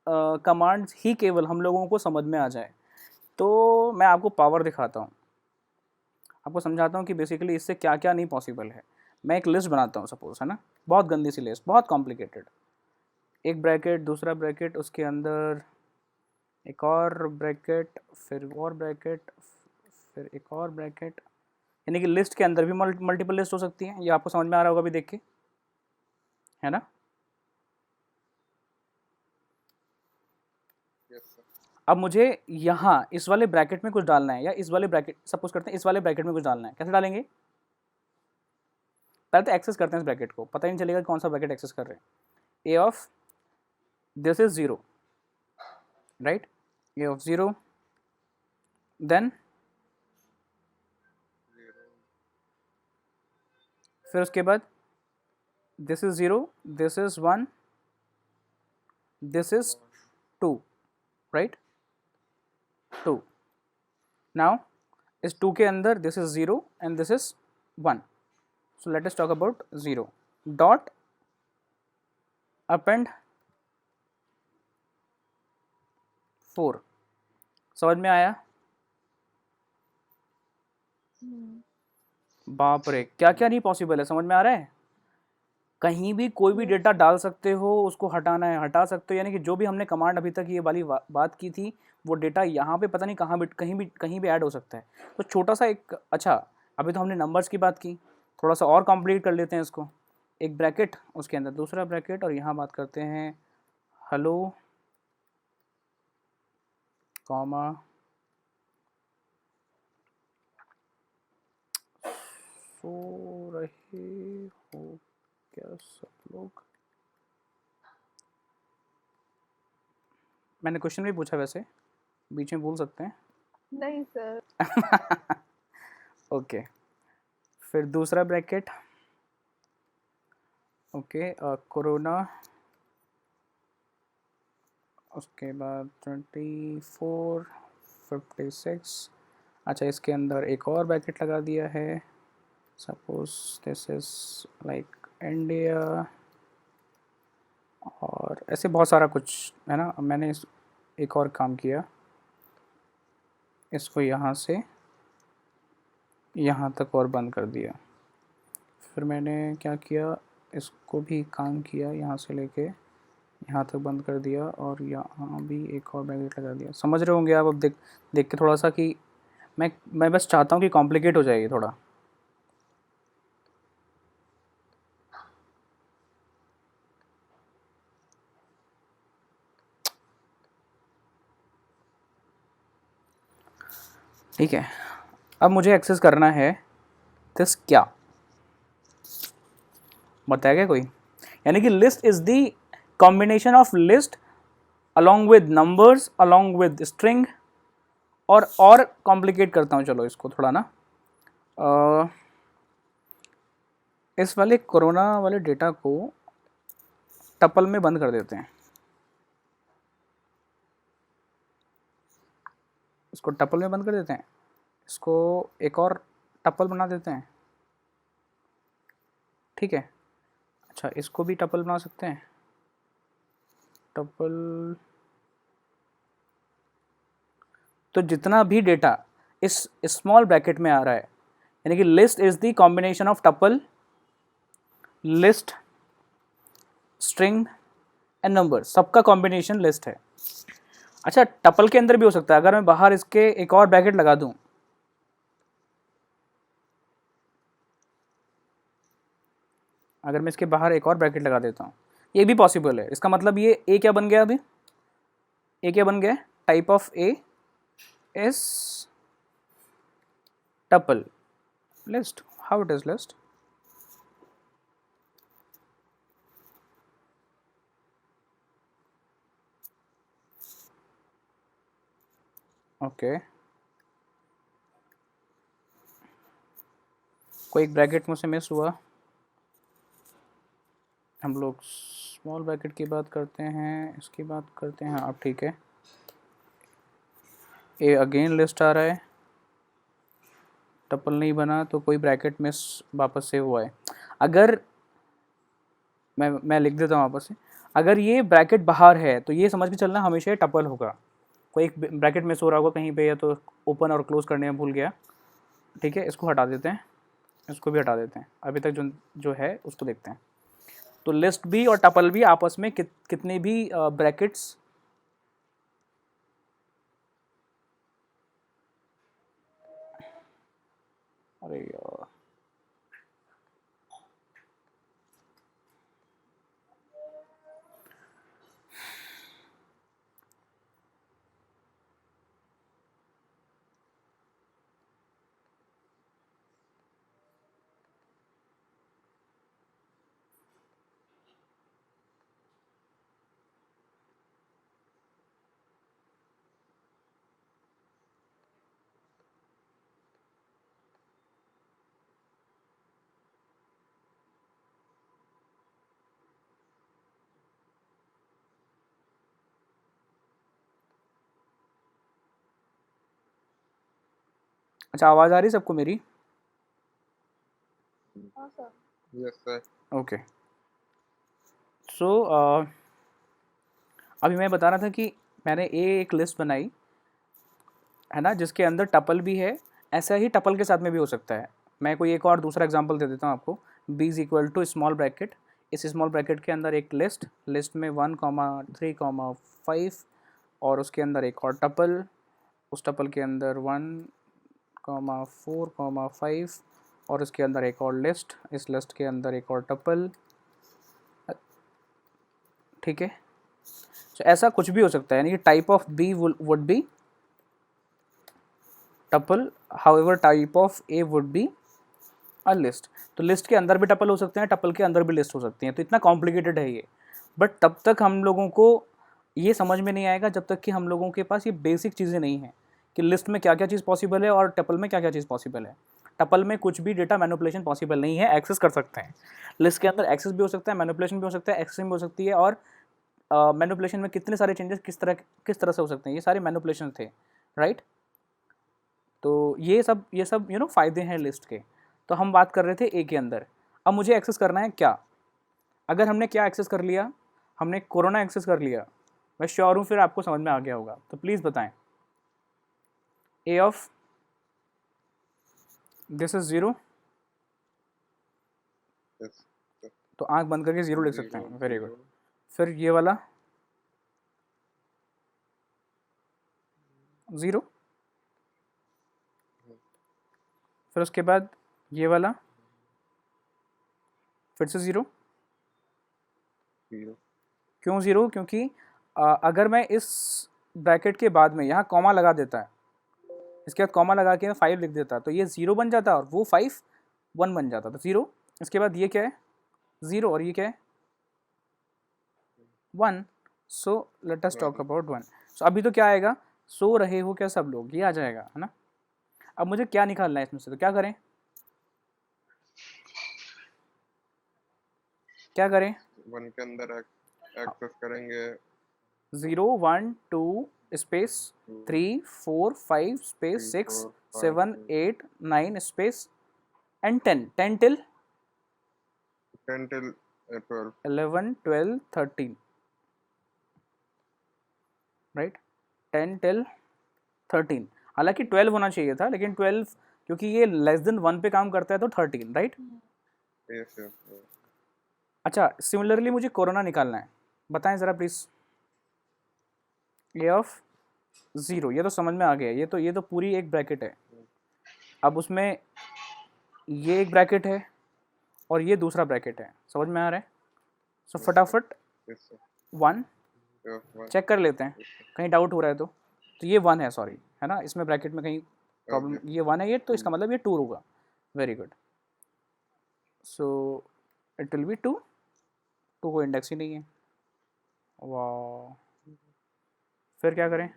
कमांड्स ही केवल हम लोगों को समझ में आ जाए तो मैं आपको पावर दिखाता हूँ, आपको समझाता हूँ कि बेसिकली इससे क्या क्या नहीं पॉसिबल है। मैं एक लिस्ट बनाता हूँ सपोज, है ना, बहुत गंदी सी लिस्ट, बहुत कॉम्प्लिकेटेड। एक ब्रैकेट, दूसरा ब्रैकेट, उसके अंदर एक और ब्रैकेट, फिर और ब्रैकेट, फिर एक और ब्रैकेट, यानी कि लिस्ट के अंदर भी मल्टीपल लिस्ट हो सकती है। ये आपको समझ में आ रहा होगा अभी देख के, है ना। अब मुझे यहाँ इस वाले ब्रैकेट में कुछ डालना है, या इस वाले ब्रैकेट, सपोज करते हैं इस वाले ब्रैकेट में कुछ डालना है। कैसे डालेंगे? पहले तो एक्सेस करते हैं इस ब्रैकेट को, पता ही नहीं चलेगा कौन सा ब्रैकेट एक्सेस कर रहे हैं। A of this is 0, right, a of 0, then फिर उसके बाद this is 0, this is 1, this is 2, right, 2। Now इस 2 के अंदर this is 0 and this is 1, so let us talk about 0 dot append 4। समझ में आया? बाप रे, क्या क्या नहीं पॉसिबल है, समझ में आ रहा है? कहीं भी कोई भी डेटा डाल सकते हो, उसको हटाना है हटा सकते हो, यानी कि जो भी हमने कमांड अभी तक ये वाली बात की थी वो डेटा यहाँ पे पता नहीं कहाँ भी कहीं भी ऐड हो सकता है। तो छोटा सा एक, अच्छा अभी तो हमने नंबर्स की बात की, थोड़ा सा और कॉम्प्लीट कर लेते हैं इसको। एक ब्रैकेट, उसके अंदर दूसरा ब्रैकेट, और यहाँ बात करते हैं हेलो कॉमा सो रहे हो क्या सब लोग। मैंने क्वेश्चन भी पूछा, वैसे बीच में बोल सकते हैं। नहीं सर। ओके, फिर दूसरा ब्रैकेट, ओके, कोरोना, उसके बाद 24, 56। अच्छा, इसके अंदर एक और ब्रैकेट लगा दिया है, suppose this is like India, और ऐसे बहुत सारा कुछ है ना। मैंने एक और काम किया, इसको यहाँ से यहाँ तक और बंद कर दिया। फिर मैंने क्या किया, इसको भी काम किया, यहाँ से लेके यहाँ तक बंद कर दिया और यहाँ भी एक और ब्रैकेट लगा दिया। समझ रहे होंगे आप अब देख के थोड़ा सा कि मैं बस चाहता हूँ कि कॉम्प्लिकेट हो जाएगी थोड़ा। ठीक है, अब मुझे एक्सेस करना है दिस क्या, बताएगा कोई? यानी कि list is the combination of list along with numbers along with string, और कॉम्प्लिकेट करता हूँ, चलो इसको थोड़ा ना इस वाले कोरोना वाले डेटा को टपल में बंद कर देते हैं। इसको टपल में बंद कर देते हैं, इसको एक और टपल बना देते हैं। ठीक है, अच्छा इसको भी टपल बना सकते हैं, टपल। तो जितना भी डेटा इस स्मॉल ब्रैकेट में आ रहा है, यानी कि list is the combination of tuple, list, string and number, सबका कॉम्बिनेशन लिस्ट है। अच्छा टपल के अंदर भी हो सकता है, अगर मैं बाहर इसके एक और ब्रैकेट लगा दूं, अगर मैं इसके बाहर एक और ब्रैकेट लगा देता हूं, ये भी पॉसिबल है। इसका मतलब ये ए क्या बन गया, अभी ए क्या बन गया, type of A is tuple list. How it is list? Okay, कोई एक ब्रैकेट मुझसे मिस हुआ। हम लोग स्मॉल ब्रैकेट की बात करते हैं, इसकी बात करते हैं। अब ठीक है, ए अगेन लिस्ट आ रहा है, टपल नहीं बना तो कोई ब्रैकेट मिस वापस से हुआ है। अगर मैं लिख देता हूँ वापस से, अगर ये ब्रैकेट बाहर है तो ये समझ के चलना हमेशा टपल होगा। कोई एक ब्रैकेट मिस हो रहा होगा कहीं पे, या तो ओपन और क्लोज करने में भूल गया। ठीक है, इसको हटा देते हैं, इसको भी हटा देते हैं। अभी तक जो है उसको देखते हैं। तो लिस्ट भी और टपल भी आपस में कितने भी ब्रैकेट्स, अरे यार अच्छा आवाज़ आ रही सबको मेरी? हाँ सर। Yes sir. ओके, सो अभी मैं बता रहा था कि मैंने एक लिस्ट बनाई है ना, जिसके अंदर टपल भी है। ऐसा ही टपल के साथ में भी हो सकता है। मैं कोई एक और दूसरा एग्जांपल दे देता हूँ आपको। b is equal to small bracket, इस स्मॉल ब्रैकेट के अंदर एक लिस्ट में 1,3,5 और उसके अंदर एक और टपल, उस टपल के अंदर 1,4,5 और उसके अंदर एक और लिस्ट, इस लिस्ट के अंदर एक और टपल। ठीक है, तो ऐसा कुछ भी हो सकता है, यानी कि type of B would be tuple, however type of A would be a list. तो लिस्ट के अंदर भी टपल हो सकते हैं, टपल के अंदर भी लिस्ट हो सकती हैं। तो इतना कॉम्प्लिकेटेड है ये, बट तब तक हम लोगों को ये समझ में नहीं आएगा जब तक कि हम लोगों के पास ये बेसिक चीज़ें नहीं हैं कि लिस्ट में क्या क्या चीज़ पॉसिबल है और टपल में क्या क्या चीज़ पॉसिबल है। टपल में कुछ भी डेटा मैनिपुलेशन पॉसिबल नहीं है, एक्सेस कर सकते हैं। लिस्ट के अंदर एक्सेस भी हो सकता है, मैनिपुलेशन भी हो सकता है, एक्सेस भी हो सकती है। और मैनिपुलेशन में कितने सारे चेंजेस किस तरह से हो सकते हैं, ये सारे मैनिपुलेशन थे, राइट। तो ये सब फ़ायदे हैं लिस्ट के। तो हम बात कर रहे थे ए के अंदर। अब मुझे एक्सेस करना है क्या। अगर हमने क्या एक्सेस कर लिया, हमने कोरोना एक्सेस कर लिया, मैं श्योर हूँ फिर आपको समझ में आ गया होगा। तो प्लीज़ बताएं। ए ऑफ दिस इज 0, yes, तो आंख बंद करके 0 लिख सकते हैं, वेरी गुड। 0, फिर ये वाला 0, फिर उसके बाद ये वाला फिर से 0। 0, क्यों 0? क्योंकि अगर मैं इस ब्रैकेट के बाद में यहाँ कॉमा लगा देता है, इसके बाद कॉमा लगा के मैं 5 लिख देता, तो ये 0 बन जाता और वो 5 1 बन जाता। तो 0, इसके बाद ये क्या है 0 और ये क्या है 1। So let us talk about 1। सो अभी तो क्या आएगा, सो रहे हो क्या सब लोग, ये आ जाएगा, है ना। अब मुझे क्या निकालना है इसमें से, तो क्या करें, क्या करें, 1 के अंदर एक्सेस करेंगे 0 1 2 space 3 4 5 space 3, 6 4, 7 5, 8 9 space and 10 till 10 till 12, 11 12 13, right, 10 till 13। हालांकि 12 होना चाहिए था, लेकिन 12 क्योंकि ये लेस देन 1 पे काम करता है तो 13, राइट। yes, yes, yes. अच्छा, सिमिलरली मुझे कोरोना निकालना है, बताएं ज़रा प्लीज़। ए ऑफ 0, ये तो समझ में आ गया, ये तो पूरी एक ब्रैकेट है। अब उसमें ये एक ब्रैकेट है और ये दूसरा ब्रैकेट है, समझ में आ रहा है। सो फटाफट Yes, sir. 1 Yes, 1, चेक कर लेते हैं, कहीं डाउट हो रहा है तो ये 1 है, सॉरी, है ना, इसमें ब्रैकेट में कहीं प्रॉब्लम, ये 1 है ये, तो इसका मतलब ये 2 होगा, very good. So it will be 2 को इंडेक्स ही नहीं है, वाह। फिर क्या करें,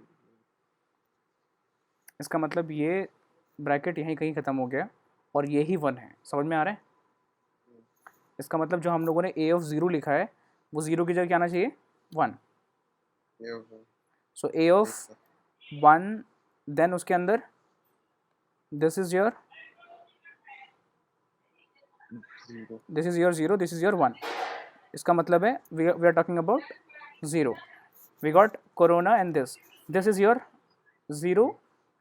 इसका मतलब ये ब्रैकेट यहीं कहीं ख़त्म हो गया और ये ही 1 है, समझ में आ रहा है। इसका मतलब जो हम लोगों ने ए ऑफ 0 लिखा है वो 0 की जगह क्या आना चाहिए 1। yes, sir. So A of 1, then उसके अंदर this is your 0, this is your 0, this is your 1। इसका मतलब है we are talking about 0। We got corona and this is your 0,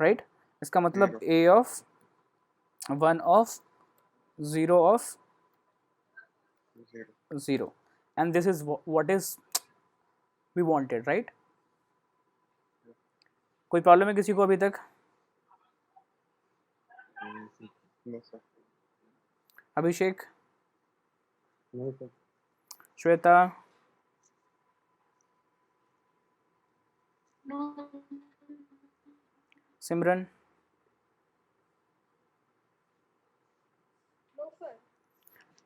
right. इसका मतलब A of 1 of 0 of 0, 0 and this is what is we wanted, right। कोई problem है किसी को अभी तक, no, sir. अभिषेक, No, sir. श्वेता, नो सिमरन, नो सर।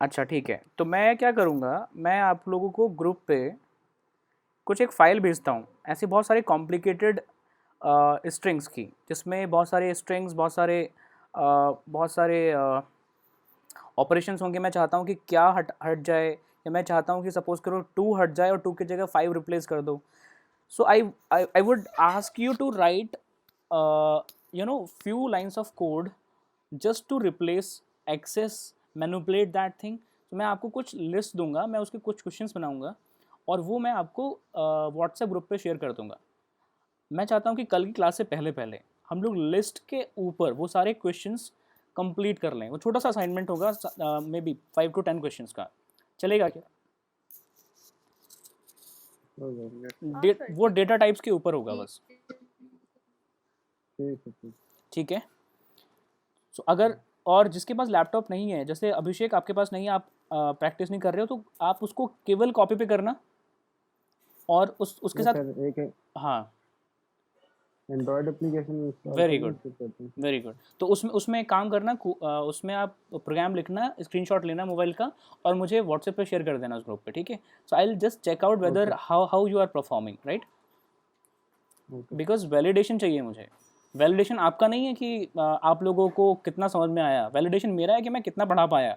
अच्छा ठीक है। तो मैं क्या करूँगा, मैं आप लोगों को ग्रुप पे कुछ एक फ़ाइल भेजता हूँ, ऐसे बहुत सारे कॉम्प्लिकेटेड स्ट्रिंग्स की, जिसमें बहुत सारे स्ट्रिंग्स, बहुत सारे ऑपरेशंस होंगे। मैं चाहता हूँ कि क्या हट जाए, या मैं चाहता हूँ कि सपोज करो 2 हट जाए और 2 की जगह 5 रिप्लेस कर दो। So I would ask you to write few lines of code just to replace access manipulate that thing। तो मैं आपको कुछ लिस्ट दूंगा, मैं उसके कुछ क्वेश्चंस बनाऊंगा और वो मैं आपको व्हाट्सएप ग्रुप पे शेयर कर दूंगा। मैं चाहता हूँ कि कल की क्लास से पहले पहले हम लोग लिस्ट के ऊपर वो सारे क्वेश्चंस कंप्लीट कर लें। वो छोटा सा असाइनमेंट होगा, मे बी 5 to 10 क्वेश्चंस का, चलेगा क्या? वो डेटा टाइप्स के ऊपर होगा बस, ठीक है। सो अगर और जिसके पास लैपटॉप नहीं है, जैसे अभिषेक आपके पास नहीं है, आप प्रैक्टिस नहीं कर रहे हो, तो आप उसको केवल कॉपी पे करना और उसके साथ एक हाँ Android application very good very good. तो उसमें एक काम करना, उसमें आप प्रोग्राम लिखना, स्क्रीनशॉट लेना मोबाइल का और मुझे व्हाट्सएप पे शेयर कर देना उस ग्रुप पे, ठीक है। So I will just check out whether how you are performing, right. Because validation चाहिए मुझे। वैलिडेशन आपका नहीं है कि आप लोगों को कितना समझ में आया, वैलिडेशन मेरा है कि मैं कितना पढ़ा पाया।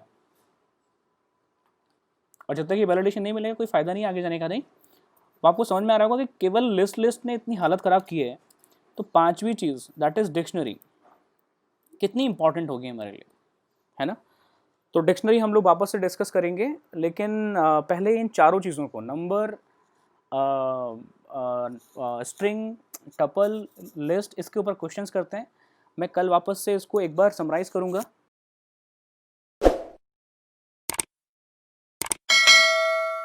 और जब तक ये वैलिडेशन नहीं मिलेगा कोई फ़ायदा नहीं आगे जाने का। नहीं तो आपको समझ में आ रहा होगा कि केवल लिस्ट ने इतनी हालत ख़राब की है, तो पांचवी चीज़ दैट इज़ डिक्शनरी कितनी इंपॉर्टेंट होगी हमारे लिए, है ना। तो डिक्शनरी हम लोग वापस से डिस्कस करेंगे, लेकिन पहले इन चारों चीज़ों को, नंबर, स्ट्रिंग, टपल, लिस्ट, इसके ऊपर क्वेश्चंस करते हैं। मैं कल वापस से इसको एक बार समराइज़ करूँगा